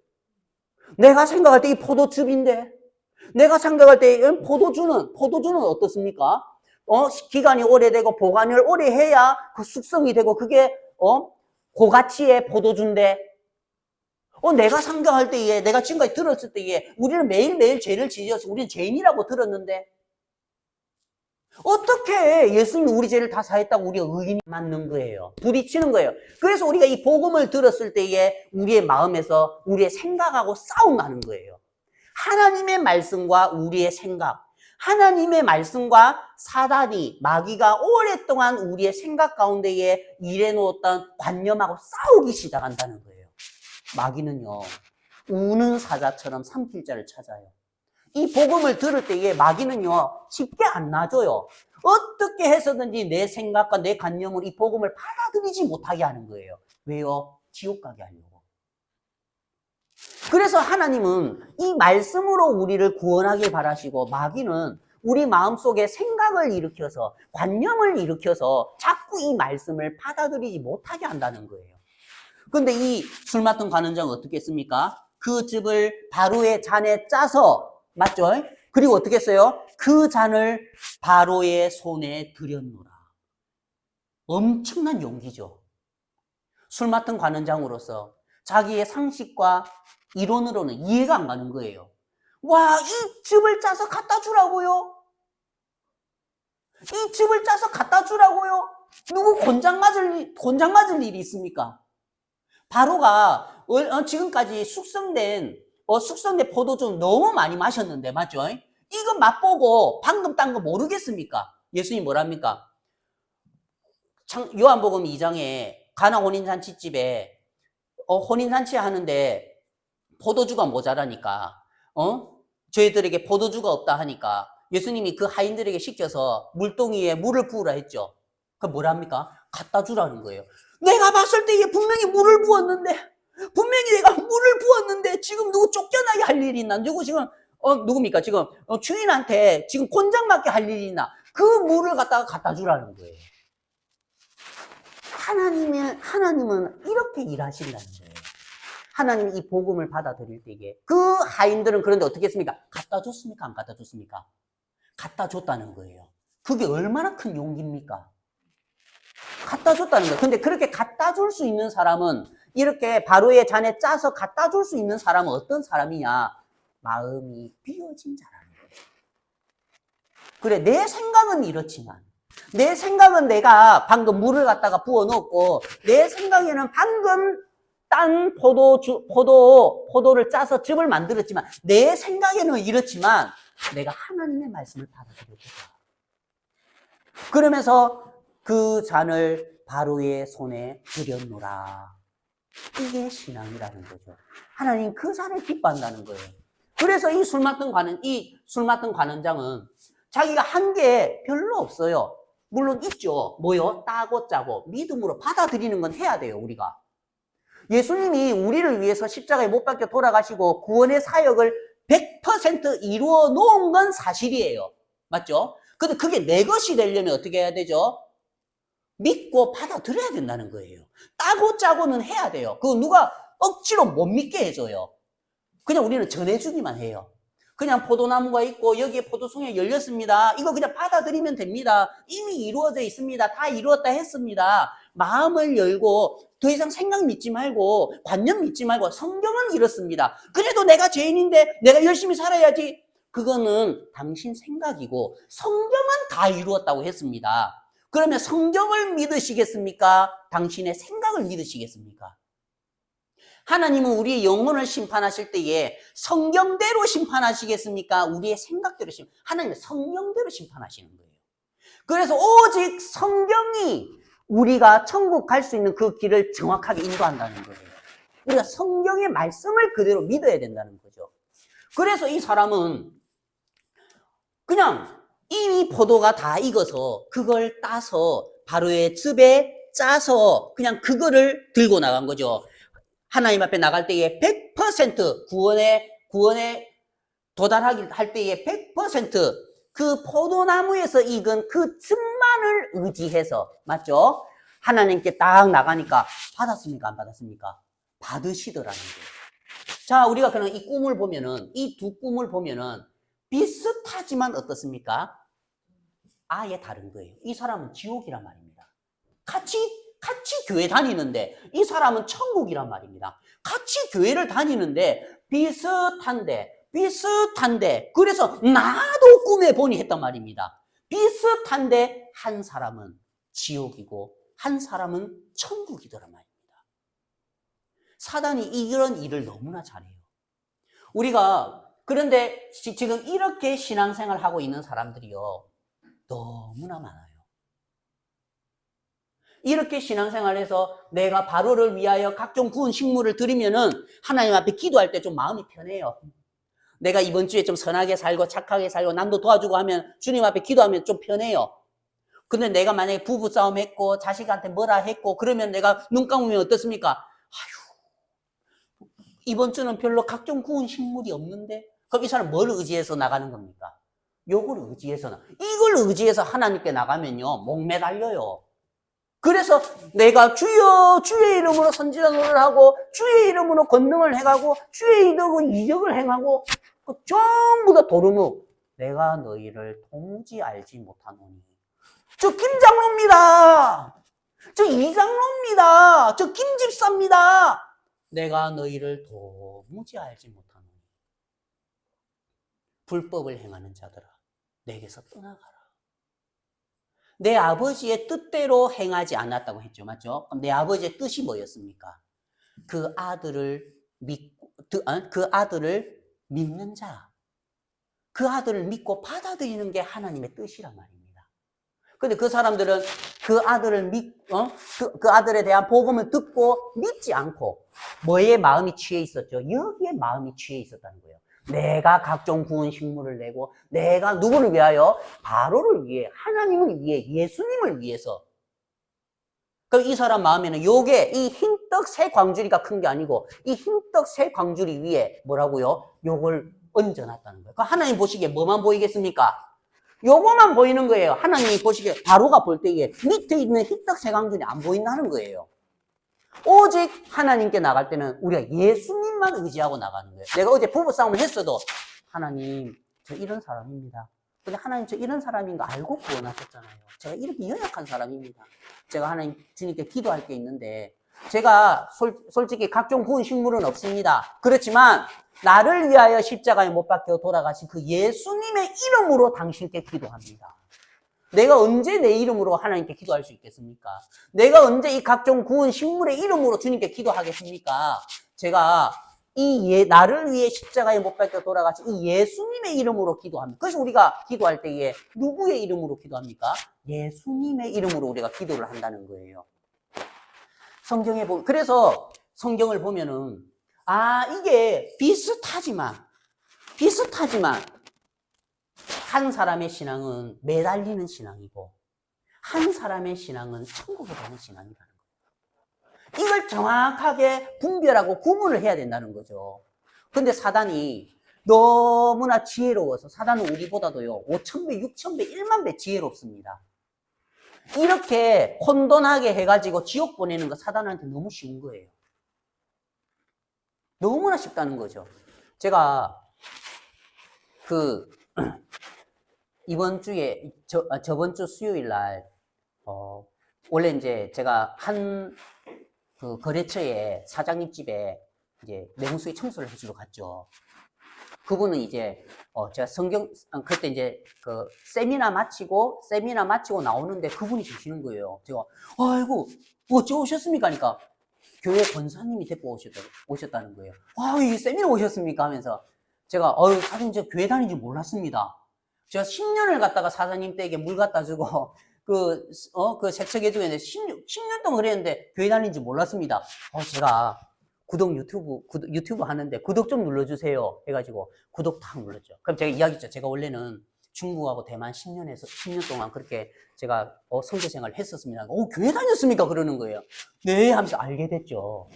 내가 생각할 때 이 포도즙인데, 내가 생각할 때 포도주는 어떻습니까? 기간이 오래되고 보관을 오래 해야 그 숙성이 되고 그게 고가치의 포도주인데, 내가 생각할 때에, 내가 지금까지 들었을 때에 우리는 매일매일 죄를 지어서 우리는 죄인이라고 들었는데 어떻게 예수님이 우리 죄를 다 사했다고 우리가 의인이 맞는 거예요. 부딪히는 거예요. 그래서 우리가 이 복음을 들었을 때에 우리의 마음에서 우리의 생각하고 싸움하는 거예요. 하나님의 말씀과 우리의 생각, 하나님의 말씀과 사단이, 마귀가 오랫동안 우리의 생각 가운데에 일해놓았던 관념하고 싸우기 시작한다는 거예요. 마귀는요, 우는 사자처럼 삼킬 자를 찾아요. 이 복음을 들을 때에 마귀는요, 쉽게 안 놔줘요. 어떻게 해서든지 내 생각과 내 관념으로 이 복음을 받아들이지 못하게 하는 거예요. 왜요? 지옥 가게 하려고. 그래서 하나님은 이 말씀으로 우리를 구원하길 바라시고 마귀는 우리 마음속에 생각을 일으켜서 관념을 일으켜서 자꾸 이 말씀을 받아들이지 못하게 한다는 거예요. 그런데 이 술 맡은 관원장은 어떻게 했습니까? 그 즙을 바로의 잔에 짜서, 맞죠? 그리고 어떻게 했어요? 그 잔을 바로의 손에 들였노라. 엄청난 용기죠. 술 맡은 관원장으로서 자기의 상식과 이론으로는 이해가 안 가는 거예요. 와, 이 즙을 짜서 갖다 주라고요? 이 즙을 짜서 갖다 주라고요? 누구 곤장 맞을 일이 있습니까? 바로가 지금까지 숙성된 포도주 너무 많이 마셨는데, 맞죠? 이거 맛보고 방금 딴 거 모르겠습니까? 예수님이 뭐랍니까? 요한복음 2장에 가나 혼인잔치집에 혼인잔치 하는데 포도주가 모자라니까 저희들에게 포도주가 없다 하니까 예수님이 그 하인들에게 시켜서 물동이에 물을 부으라 했죠. 그 뭐랍니까? 갖다 주라는 거예요. 내가 봤을 때 얘 분명히 물을 부었는데, 분명히 내가 물을 부었는데 지금 누구 쫓겨나게 할 일이 있나? 누구 지금 누굽니까? 지금 주인한테 지금 곤장 맞게 할 일이 있나? 그 물을 갖다 주라는 거예요. 하나님은 이렇게 일하신다는 거예요. 하나님이 이 복음을 받아들일 때에 그 하인들은 그런데 어떻게 했습니까? 갖다 줬습니까? 안 갖다 줬습니까? 갖다 줬다는 거예요. 그게 얼마나 큰 용기입니까? 갖다 줬다는 거예요. 근데 그렇게 갖다 줄 수 있는 사람은, 이렇게 바로의 잔에 짜서 갖다 줄 수 있는 사람은 어떤 사람이냐? 마음이 비어진 자라는 거예요. 그래, 내 생각은 이렇지만, 내 생각은 내가 방금 물을 갖다가 부어 넣었고, 내 생각에는 방금 딴 포도를 짜서 즙을 만들었지만, 내 생각에는 이렇지만, 내가 하나님의 말씀을 받아들였다. 그러면서 그 잔을 바로의 손에 들였노라. 이게 신앙이라는 거죠. 하나님 그 잔을 기뻐한다는 거예요. 그래서 이 술 맡은 관원장은 자기가 한 게 별로 없어요. 물론 있죠. 뭐요? 따고 짜고 믿음으로 받아들이는 건 해야 돼요, 우리가. 예수님이 우리를 위해서 십자가에 못 박혀 돌아가시고 구원의 사역을 100% 이루어 놓은 건 사실이에요. 맞죠? 근데 그게 내 것이 되려면 어떻게 해야 되죠? 믿고 받아들여야 된다는 거예요. 따고 짜고는 해야 돼요. 그거 누가 억지로 못 믿게 해줘요. 그냥 우리는 전해주기만 해요. 그냥 포도나무가 있고 여기에 포도송이 열렸습니다. 이거 그냥 받아들이면 됩니다. 이미 이루어져 있습니다. 다 이루었다 했습니다. 마음을 열고 더 이상 생각 믿지 말고 관념 믿지 말고 성경은 이렇습니다. 그래도 내가 죄인인데 내가 열심히 살아야지. 그거는 당신 생각이고 성경은 다 이루었다고 했습니다. 그러면 성경을 믿으시겠습니까? 당신의 생각을 믿으시겠습니까? 하나님은 우리의 영혼을 심판하실 때에 성경대로 심판하시겠습니까? 우리의 생각대로 하나님은 성경대로 심판하시는 거예요. 그래서 오직 성경이 우리가 천국 갈 수 있는 그 길을 정확하게 인도한다는 거예요. 우리가 성경의 말씀을 그대로 믿어야 된다는 거죠. 그래서 이 사람은 그냥 이미 포도가 다 익어서 그걸 따서 바로의 즙에 짜서 그냥 그거를 들고 나간 거죠. 하나님 앞에 나갈 때에 100% 구원에 도달하길 할 때에 100% 그 포도나무에서 익은 그 즙만을 의지해서, 맞죠? 하나님께 딱 나가니까 받았습니까? 안 받았습니까? 받으시더라는 거예요. 자, 우리가 그럼 이 꿈을 보면은, 이 두 꿈을 보면은 비슷하지만 어떻습니까? 아예 다른 거예요. 이 사람은 지옥이란 말입니다. 같이 교회 다니는데 이 사람은 천국이란 말입니다. 같이 교회를 다니는데 비슷한데 그래서 나도 꿈에 보니 했단 말입니다. 비슷한데 한 사람은 지옥이고 한 사람은 천국이더란 말입니다. 사단이 이런 일을 너무나 잘해요. 우리가 그런데 지금 이렇게 신앙생활 하고 있는 사람들이요 너무나 많아요. 이렇게 신앙생활해서 내가 바로를 위하여 각종 구운 식물을 드리면은 하나님 앞에 기도할 때 좀 마음이 편해요. 내가 이번 주에 좀 선하게 살고 착하게 살고 남도 도와주고 하면 주님 앞에 기도하면 좀 편해요. 근데 내가 만약에 부부싸움 했고 자식한테 뭐라 했고 그러면 내가 눈 감으면 어떻습니까? 아휴, 이번 주는 별로 각종 구운 식물이 없는데 그럼 이 사람 뭘 의지해서 나가는 겁니까? 요걸 의지해서 이걸 의지해서 하나님께 나가면요 목매달려요. 그래서 내가 주의 이름으로 선지자노를 하고 주의 이름으로 권능을 행하고 주의 이름으로 이적을 행하고 전부 다 도루묵 내가 너희를 도무지 알지 못하노니 저 김장로입니다. 저 이장로입니다. 저 김집사입니다. 내가 너희를 도무지 알지 못하노니 불법을 행하는 자들아 내게서 떠나가라. 내 아버지의 뜻대로 행하지 않았다고 했죠. 맞죠? 그럼 내 아버지의 뜻이 뭐였습니까? 그 아들을 믿는 자. 그 아들을 믿고 받아들이는 게 하나님의 뜻이란 말입니다. 근데 그 사람들은 그 아들을 그 아들에 대한 복음을 듣고 믿지 않고 뭐에 마음이 취해 있었죠? 여기에 마음이 취해 있었다는 거예요. 내가 각종 구원 식물을 내고 내가 누구를 위하여? 바로를 위해, 하나님을 위해, 예수님을 위해서. 그럼 이 사람 마음에는 요게 이 흰떡 세 광주리가 큰 게 아니고 이 흰떡 세 광주리 위에 뭐라고요? 요걸 얹어놨다는 거예요. 그럼 하나님 보시기에 뭐만 보이겠습니까? 요거만 보이는 거예요. 하나님이 보시기에 바로가 볼 때에 밑에 있는 흰떡 세 광주리 안 보인다는 거예요. 오직 하나님께 나갈 때는 우리가 예수님만 의지하고 나가는 거예요. 내가 어제 부부싸움을 했어도 하나님 저 이런 사람입니다. 근데 하나님 저 이런 사람인 거 알고 구원하셨잖아요. 제가 이렇게 연약한 사람입니다. 제가 하나님 주님께 기도할 게 있는데 제가 솔직히 각종 구원 식물은 없습니다. 그렇지만 나를 위하여 십자가에 못 박혀 돌아가신 그 예수님의 이름으로 당신께 기도합니다. 내가 언제 내 이름으로 하나님께 기도할 수 있겠습니까? 내가 언제 이 각종 구원 식물의 이름으로 주님께 기도하겠습니까? 제가 나를 위해 십자가에 못 박혀 돌아가신 이 예수님의 이름으로 기도합니다. 그래서 우리가 기도할 때에 누구의 이름으로 기도합니까? 예수님의 이름으로 우리가 기도를 한다는 거예요. 성경에 보면, 그래서 성경을 보면은, 이게 비슷하지만, 한 사람의 신앙은 매달리는 신앙이고, 한 사람의 신앙은 천국에 가는 신앙이라는 거예요. 이걸 정확하게 분별하고 구분을 해야 된다는 거죠. 근데 사단이 너무나 지혜로워서, 사단은 우리보다도요, 5,000배, 6,000배, 1만 배 지혜롭습니다. 이렇게 혼돈하게 해가지고 지옥 보내는 거 사단한테 너무 쉬운 거예요. 너무나 쉽다는 거죠. 제가 이번 주에 저번 주 수요일 날 원래 이제 제가 그 거래처의 사장님 집에 이제 내무수의 청소를 해주러 갔죠. 그분은 이제 제가 그때 이제 그 세미나 마치고 나오는데 그분이 계시는 거예요. 제가 아이고 어째 오셨습니까? 하니까 교회 권사님이 데리고 오셨다는 거예요. 이 세미나 오셨습니까? 하면서 제가 사장님 저 교회 다니는지 몰랐습니다. 제가 10년을 갔다가 사장님 댁에 물 갖다 주고 그 세척해주고 했는데 10년 동안 그랬는데 교회 다니는지 몰랐습니다. 제가 유튜브 하는데 구독 좀 눌러주세요. 해가지고 구독 탁 눌렀죠. 그럼 제가 이야기했죠. 제가 원래는 중국하고 대만 10년 동안 그렇게 제가 선교 생활을 했었습니다. 교회 다녔습니까? 그러는 거예요. 네, 하면서 알게 됐죠.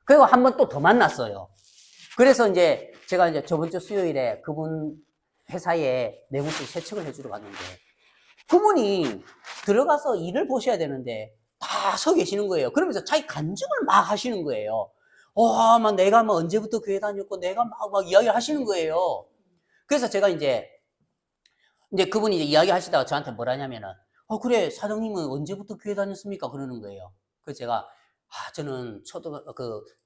그리고 한 번 또 더 만났어요. 그래서 이제 제가 이제 저번 주 수요일에 그분 회사에 내무실 세척을 해주러 갔는데 그분이 들어가서 일을 보셔야 되는데 다 서 계시는 거예요. 그러면서 자기 간증을 막 하시는 거예요. 내가 언제부터 교회 다녔고 내가 막 이야기를 하시는 거예요. 그래서 제가 이제 그분이 이제 이야기 하시다가 저한테 뭐라냐면은 그래 사장님은 언제부터 교회 다녔습니까? 그러는 거예요. 그래서 제가 저는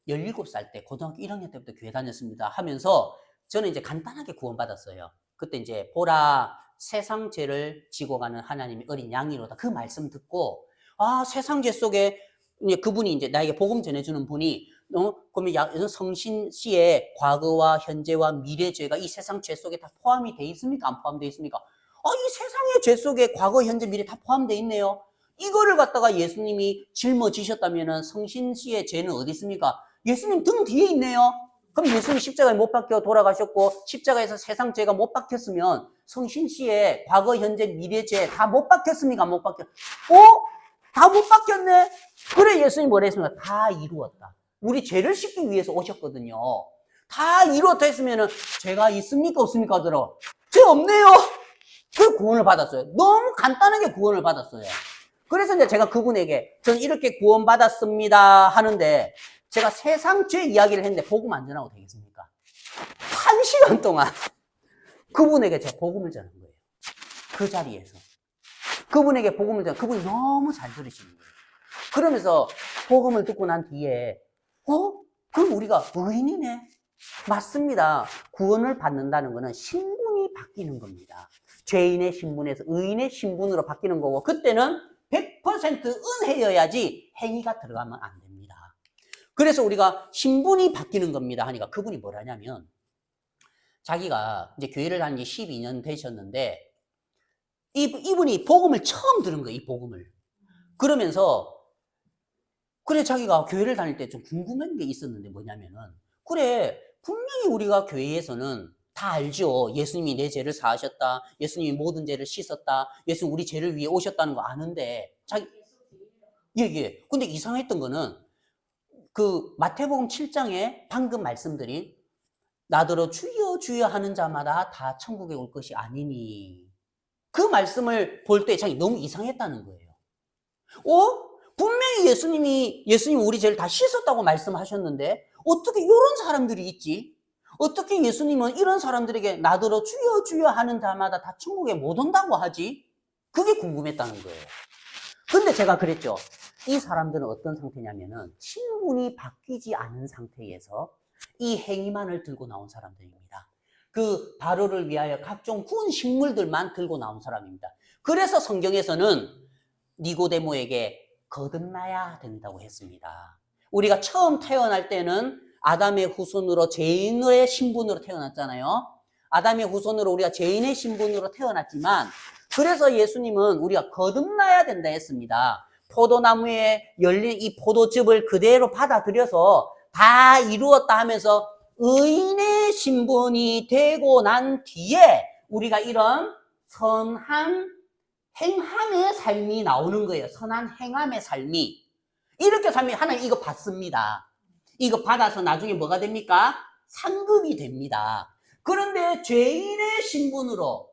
17살 때 고등학교 1학년 때부터 교회 다녔습니다 하면서 저는 이제 간단하게 구원받았어요. 그때 이제 보라 세상 죄를 지고 가는 하나님의 어린 양이로다 그 말씀 듣고 세상 죄 속에 이제 그분이 이제 나에게 복음 전해주는 분이 그러면 성신 씨의 과거와 현재와 미래 죄가 이 세상 죄 속에 다 포함이 돼 있습니까? 안 포함되어 있습니까? 이 세상의 죄 속에 과거, 현재, 미래 다 포함되어 있네요. 이거를 갖다가 예수님이 짊어지셨다면은 성신 씨의 죄는 어디 있습니까? 예수님 등 뒤에 있네요. 그럼 예수님 십자가에 못 박혀 돌아가셨고 십자가에서 세상 죄가 못 박혔으면 성신 씨의 과거, 현재, 미래 죄 다 못 박혔습니까? 못 박혔. 다 못 박혔네. 그래 예수님 뭐라 했습니까? 다 이루었다. 우리 죄를 씻기 위해서 오셨거든요. 다 이루었다 했으면은 죄가 있습니까? 없습니까? 들어. 죄 없네요. 그 구원을 받았어요. 너무 간단하게 구원을 받았어요. 그래서 이제 제가 그분에게 저는 이렇게 구원받았습니다 하는데 제가 세상 죄 이야기를 했는데 복음 안 전하고 되겠습니까? 1시간 동안 그분에게 제가 복음을 전한 거예요. 그 자리에서. 그분에게 복음을 전한 그분이 너무 잘 들으시는 거예요. 그러면서 복음을 듣고 난 뒤에 그럼 우리가 의인이네? 맞습니다. 구원을 받는다는 것은 신분이 바뀌는 겁니다. 죄인의 신분에서 의인의 신분으로 바뀌는 거고 그때는 100% 은혜여야지 행위가 들어가면 안 됩니다. 그래서 우리가 신분이 바뀌는 겁니다 하니까 그분이 뭐라냐면 자기가 이제 교회를 다닌 지 12년 되셨는데 이분이 복음을 처음 들은 거예요. 이 복음을. 그러면서 그래 자기가 교회를 다닐 때 좀 궁금한 게 있었는데 뭐냐면은 그래, 분명히 우리가 교회에서는 다 알죠. 예수님이 내 죄를 사하셨다. 예수님이 모든 죄를 씻었다. 예수님 우리 죄를 위해 오셨다는 거 아는데, 예. 근데 이상했던 거는 그 마태복음 7장에 방금 말씀드린 나더러 주여 주여 하는 자마다 다 천국에 올 것이 아니니, 그 말씀을 볼 때 자기 너무 이상했다는 거예요. 분명히 예수님이 우리 죄를 다 씻었다고 말씀하셨는데 어떻게 이런 사람들이 있지? 어떻게 예수님은 이런 사람들에게 나더러 주여 주여 하는 자마다 다 천국에 못 온다고 하지? 그게 궁금했다는 거예요. 근데 제가 그랬죠. 이 사람들은 어떤 상태냐면은 신분이 바뀌지 않은 상태에서 이 행위만을 들고 나온 사람들입니다. 그 바로를 위하여 각종 구운 식물들만 들고 나온 사람입니다. 그래서 성경에서는 니고데모에게 거듭나야 된다고 했습니다. 우리가 처음 태어날 때는 아담의 후손으로 죄인의 신분으로 태어났잖아요. 아담의 후손으로 우리가 죄인의 신분으로 태어났지만, 그래서 예수님은 우리가 거듭나야 된다 했습니다. 포도나무에 열린 이 포도즙을 그대로 받아들여서 다 이루었다 하면서 의인의 신분이 되고 난 뒤에 우리가 이런 선한 행함의 삶이 나오는 거예요. 선한 행함의 삶이. 이렇게 살면 하나님 이거 받습니다. 이거 받아서 나중에 뭐가 됩니까? 상급이 됩니다. 그런데 죄인의 신분으로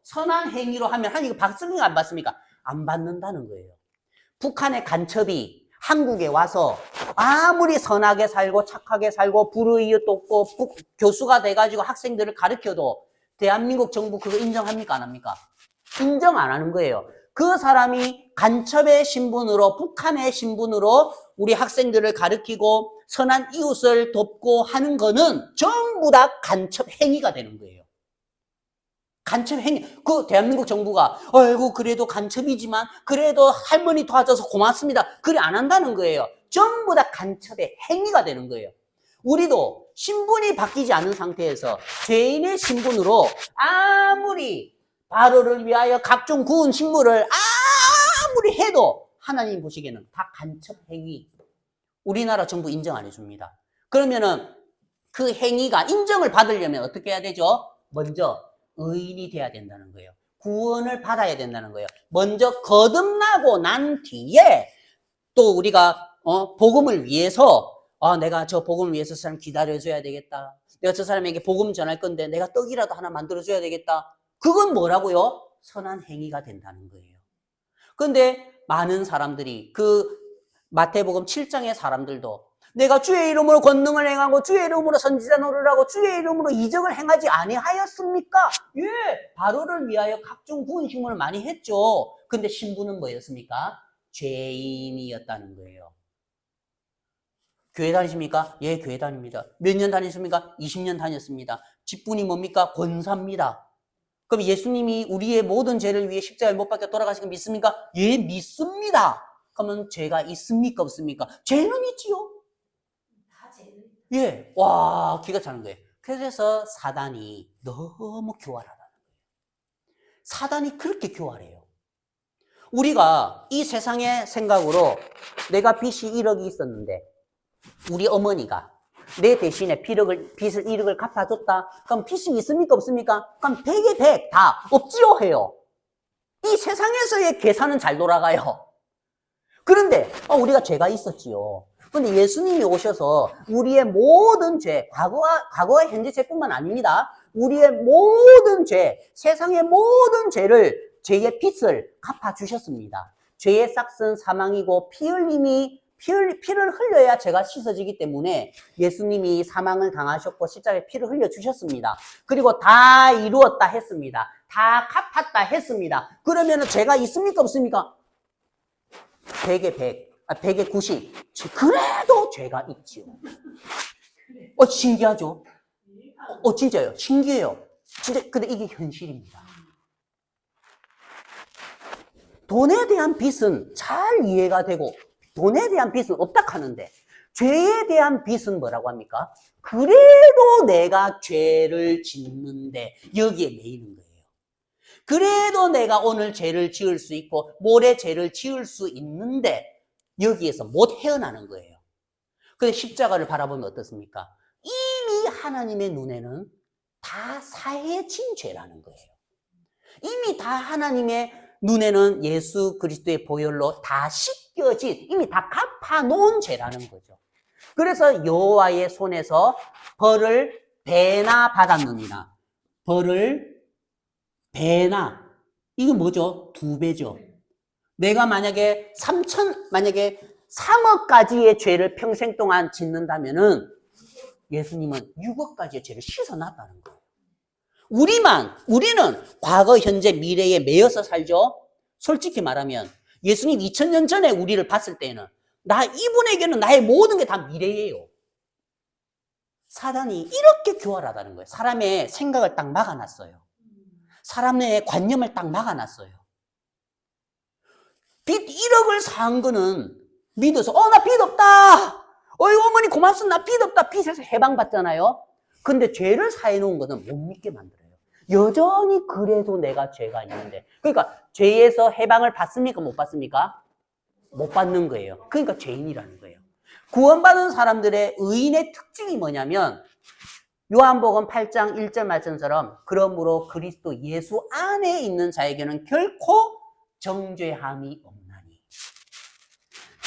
선한 행위로 하면 하나님 이거 받습니까? 안 받습니까? 안 받는다는 거예요. 북한의 간첩이 한국에 와서 아무리 선하게 살고 착하게 살고 불의에 돕고 교수가 돼가지고 학생들을 가르쳐도 대한민국 정부 그거 인정합니까? 안 합니까? 인정 안 하는 거예요. 그 사람이 간첩의 신분으로, 북한의 신분으로 우리 학생들을 가르치고 선한 이웃을 돕고 하는 거는 전부 다 간첩 행위가 되는 거예요. 간첩 행위. 그 대한민국 정부가 아이고 그래도 간첩이지만 그래도 할머니 도와줘서 고맙습니다. 그래 안 한다는 거예요. 전부 다 간첩의 행위가 되는 거예요. 우리도 신분이 바뀌지 않은 상태에서 죄인의 신분으로 아무리 바로를 위하여 각종 구운 식물을 아무리 해도 하나님 보시기에는 다 간첩 행위. 우리나라 정부 인정 안 해줍니다. 그러면은 그 행위가 인정을 받으려면 어떻게 해야 되죠? 먼저 의인이 돼야 된다는 거예요. 구원을 받아야 된다는 거예요. 먼저 거듭나고 난 뒤에 또 우리가 복음을 위해서 내가 저 복음을 위해서 저 사람 기다려줘야 되겠다. 내가 저 사람에게 복음 전할 건데 내가 떡이라도 하나 만들어줘야 되겠다. 그건 뭐라고요? 선한 행위가 된다는 거예요. 그런데 많은 사람들이 그 마태복음 7장의 사람들도 내가 주의 이름으로 권능을 행하고 주의 이름으로 선지자 노릇하고 주의 이름으로 이적을 행하지 아니하였습니까? 예, 바로를 위하여 각종 구원 식물을 많이 했죠. 근데 신분은 뭐였습니까? 죄인이었다는 거예요. 교회 다니십니까? 예, 교회 다닙니다. 몇 년 다니십니까? 20년 다녔습니다. 직분이 뭡니까? 권사입니다. 그럼 예수님이 우리의 모든 죄를 위해 십자가에 못 박혀 돌아가신 거 믿습니까? 예, 믿습니다. 그러면 죄가 있습니까? 없습니까? 죄는 있지요. 예, 와, 기가 차는 거예요. 그래서 사단이 너무 교활하다는 거예요. 사단이 그렇게 교활해요. 우리가 이 세상의 생각으로 내가 빚이 1억이 있었는데 우리 어머니가 내 대신에 빚을 1억을 갚아줬다. 그럼 빚이 있습니까? 없습니까? 그럼 100에 100 다 없지요 해요. 이 세상에서의 계산은 잘 돌아가요. 그런데 우리가 죄가 있었지요. 그런데 예수님이 오셔서 우리의 모든 죄, 과거와 현재 죄뿐만 아닙니다. 우리의 모든 죄, 세상의 모든 죄의 빚을 갚아주셨습니다. 죄의 싹은 사망이고 피를 흘려야 죄가 씻어지기 때문에 예수님이 사망을 당하셨고 십자가에 피를 흘려주셨습니다. 그리고 다 이루었다 했습니다. 다 갚았다 했습니다. 그러면 죄가 있습니까? 없습니까? 100에 100, 100에 90. 그래도 죄가 있지요. 신기하죠? 진짜요. 신기해요. 진짜, 근데 이게 현실입니다. 돈에 대한 빚은 잘 이해가 되고, 돈에 대한 빚은 없다 하는데, 죄에 대한 빚은 뭐라고 합니까? 그래도 내가 죄를 짓는데, 여기에 매이는 거예요. 그래도 내가 오늘 죄를 지을 수 있고 모레 죄를 지을 수 있는데 여기에서 못 헤어나는 거예요. 그 십자가를 바라보면 어떻습니까? 이미 하나님의 눈에는 다 사해진 죄라는 거예요. 이미 다 하나님의 눈에는 예수 그리스도의 보혈로 다 씻겨진, 이미 다 갚아놓은 죄라는 거죠. 그래서 여호와의 손에서 벌을 배나 받았느니라. 벌을 배나, 이거 뭐죠? 2배죠. 내가 만약에 3억 가지의 죄를 평생 동안 짓는다면은 예수님은 6억 가지의 죄를 씻어놨다는 거예요. 우리는 과거, 현재, 미래에 매여서 살죠? 솔직히 말하면 예수님 2000년 전에 우리를 봤을 때는 이분에게는 나의 모든 게 다 미래예요. 사단이 이렇게 교활하다는 거예요. 사람의 생각을 딱 막아놨어요. 사람의 관념을 딱 막아놨어요. 빚 1억을 산 거는 믿어서 나 빚 없다. 어머니 고맙습니다. 나 빚 없다. 빚에서 해방받잖아요. 근데 죄를 사해놓은 거는 못 믿게 만들어요. 여전히 그래도 내가 죄가 있는데. 그러니까 죄에서 해방을 받습니까? 못 받습니까? 못 받는 거예요. 그러니까 죄인이라는 거예요. 구원받은 사람들의 의인의 특징이 뭐냐면 요한복음 8장 1절 말씀처럼 그러므로 그리스도 예수 안에 있는 자에게는 결코 정죄함이 없나니.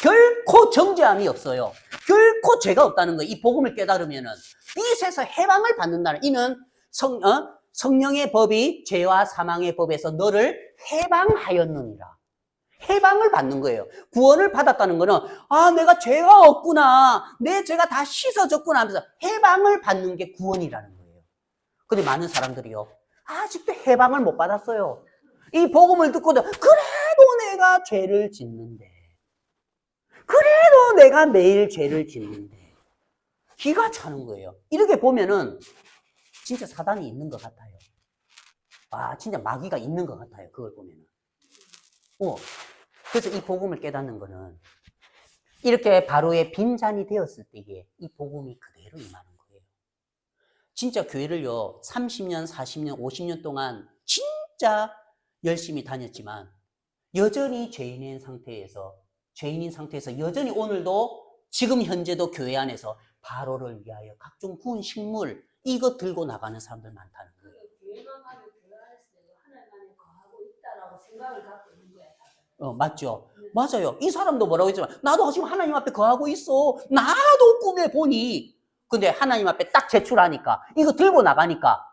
결코 정죄함이 없어요. 결코 죄가 없다는 거예요. 이 복음을 깨달으면은 빚에서 해방을 받는다는, 이는 성령의 법이 죄와 사망의 법에서 너를 해방하였느니라. 해방을 받는 거예요. 구원을 받았다는 거는 내가 죄가 없구나, 내 죄가 다 씻어졌구나 하면서 해방을 받는 게 구원이라는 거예요. 근데 많은 사람들이요, 아직도 해방을 못 받았어요. 이 복음을 듣고도 그래도 내가 죄를 짓는데, 그래도 내가 매일 죄를 짓는데, 기가 차는 거예요. 이렇게 보면은 진짜 사단이 있는 것 같아요. 진짜 마귀가 있는 것 같아요. 그걸 보면은. 그래서 이 복음을 깨닫는 거는 이렇게 바로의 빈잔이 되었을 때에 이 복음이 그대로 임하는 거예요. 진짜 교회를요, 30년, 40년, 50년 동안 진짜 열심히 다녔지만 여전히 죄인인 상태에서 여전히 오늘도 지금 현재도 교회 안에서 바로를 위하여 각종 구운 식물 이거 들고 나가는 사람들 많다는 거예요. 교회만 가면 교회 안에서 하나님 안에 거하고 있다라고 생각을 갖고 있는 거야. 맞죠? 맞아요. 이 사람도 뭐라고 했지만 나도 지금 하나님 앞에 거하고 있어. 나도 꿈에 보니. 근데 하나님 앞에 딱 제출하니까 이거 들고 나가니까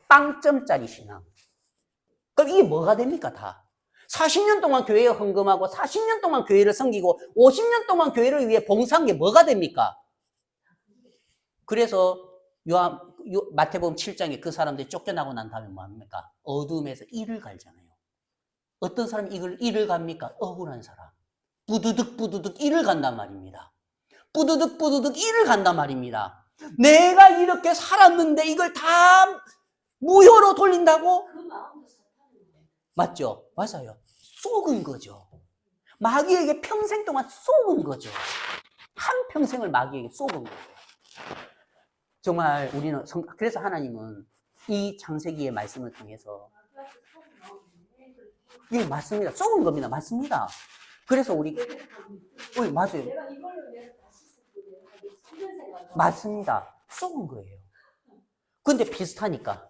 빵점짜리 신앙. 그럼 이게 뭐가 됩니까 다? 40년 동안 교회에 헌금하고 40년 동안 교회를 섬기고 50년 동안 교회를 위해 봉사한 게 뭐가 됩니까? 그래서 마태복음 7장에 그 사람들이 쫓겨나고 난 다음에 뭐 합니까? 어둠에서 이를 갈잖아요. 어떤 사람이 이를 갑니까? 억울한 사람. 부두득 이를 간단 말입니다. 부두득 이를 간단 말입니다. 내가 이렇게 살았는데 이걸 다 무효로 돌린다고? 그 마음도 사탄이에요. 맞죠? 맞아요. 속은 거죠. 마귀에게 평생 동안 속은 거죠. 한평생을 마귀에게 속은 거예요. 정말 우리는, 그래서 하나님은 이 창세기의 말씀을 통해서 예, 맞습니다. 속은 겁니다. 맞습니다. 그래서 맞아요. 내가 이걸로 내가 다시 이런 생각. 맞습니다. 속은 거예요. 근데 비슷하니까.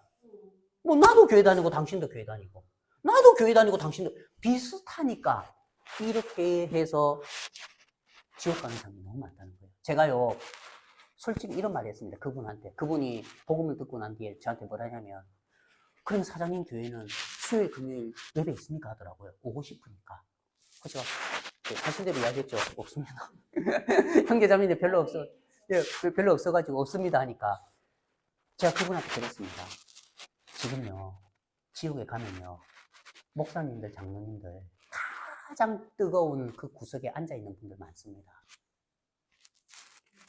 뭐 나도 교회 다니고 당신도 교회 다니고 나도 교회 다니고 당신도 비슷하니까 이렇게 해서 지옥 가는 사람이 너무 많다는 거예요. 제가요, 솔직히 이런 말을 했습니다. 그분이 복음을 듣고 난 뒤에 저한테 뭐라 하냐면, 그럼 사장님 교회는 수요일 금요일 예배 있습니까? 하더라고요. 오고 싶으니까. 그죠? 사실대로 이야기했죠. 없습니다. 형제자매인데 별로 없어가지고 없습니다 하니까 제가 그분한테 그랬습니다. 지금요, 지옥에 가면요, 목사님들, 장로님들 가장 뜨거운 그 구석에 앉아있는 분들 많습니다.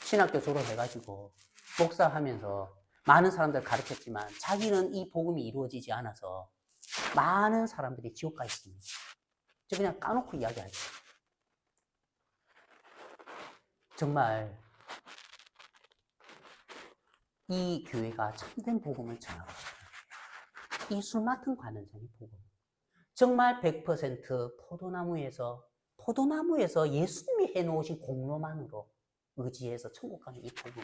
신학교 졸업해가지고 목사하면서 많은 사람들 가르쳤지만 자기는 이 복음이 이루어지지 않아서 많은 사람들이 지옥 가 있습니다. 저 그냥 까놓고 이야기하죠. 정말 이 교회가 참된 복음을 전하고 싶어요. 이 술 맡은 관원장의 복음. 정말 100% 포도나무에서 예수님이 해놓으신 공로만으로 의지해서 천국 가는 이 복음.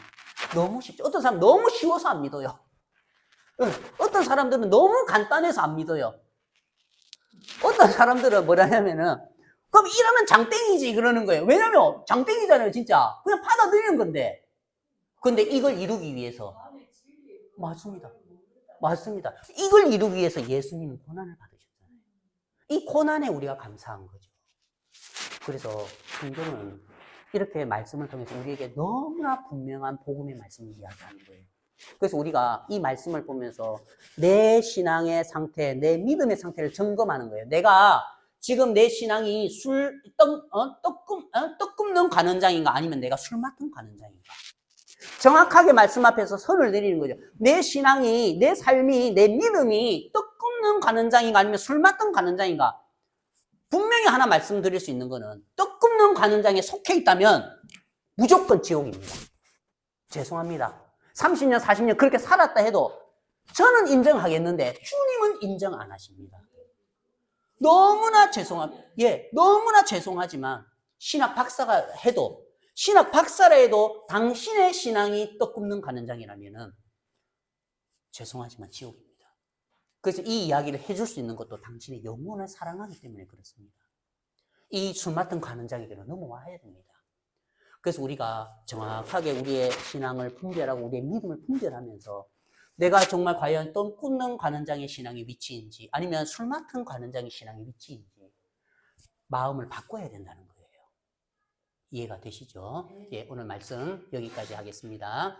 너무 쉽죠. 어떤 사람 너무 쉬워서 안 믿어요. 어떤 사람들은 너무 간단해서 안 믿어요. 어떤 사람들은 뭐라냐면은 그럼 이러면 장땡이지 그러는 거예요. 왜냐면 장땡이잖아요, 진짜. 그냥 받아들이는 건데. 근데 이걸 이루기 위해서 맞습니다. 맞습니다. 이걸 이루기 위해서 예수님은 고난을 받으셨잖아요. 이 고난에 우리가 감사한 거죠. 그래서 성경은 이렇게 말씀을 통해서 우리에게 너무나 분명한 복음의 말씀을 이야기하는 거예요. 그래서 우리가 이 말씀을 보면서 내 신앙의 상태, 내 믿음의 상태를 점검하는 거예요. 내가 지금 내 신앙이 떡 굽는 관원장인가 아니면 내가 술 맡은 관원장인가. 정확하게 말씀 앞에서 선을 내리는 거죠. 내 신앙이, 내 삶이, 내 믿음이 떡 굽는 관원장인가 아니면 술 맡은 관원장인가. 분명히 하나 말씀드릴 수 있는 거는 떡 굽는 관원장에 속해 있다면 무조건 지옥입니다. 죄송합니다. 30년, 40년 그렇게 살았다 해도 저는 인정하겠는데 주님은 인정 안 하십니다. 너무나 너무나 죄송하지만 신학 박사가 해도 신학 박사라 해도 당신의 신앙이 떡 굽는 관원장이라면은 죄송하지만 지옥입니다. 그래서 이 이야기를 해줄 수 있는 것도 당신의 영혼을 사랑하기 때문에 그렇습니다. 이 술 맡은 관원장에게로 넘어와야 됩니다. 그래서 우리가 정확하게 우리의 신앙을 분별하고 우리의 믿음을 분별하면서 내가 정말 과연 떡 굽는 관원장의 신앙의 위치인지 아니면 술 맡은 관원장의 신앙의 위치인지 마음을 바꿔야 된다는 거예요. 이해가 되시죠? 예, 오늘 말씀 여기까지 하겠습니다.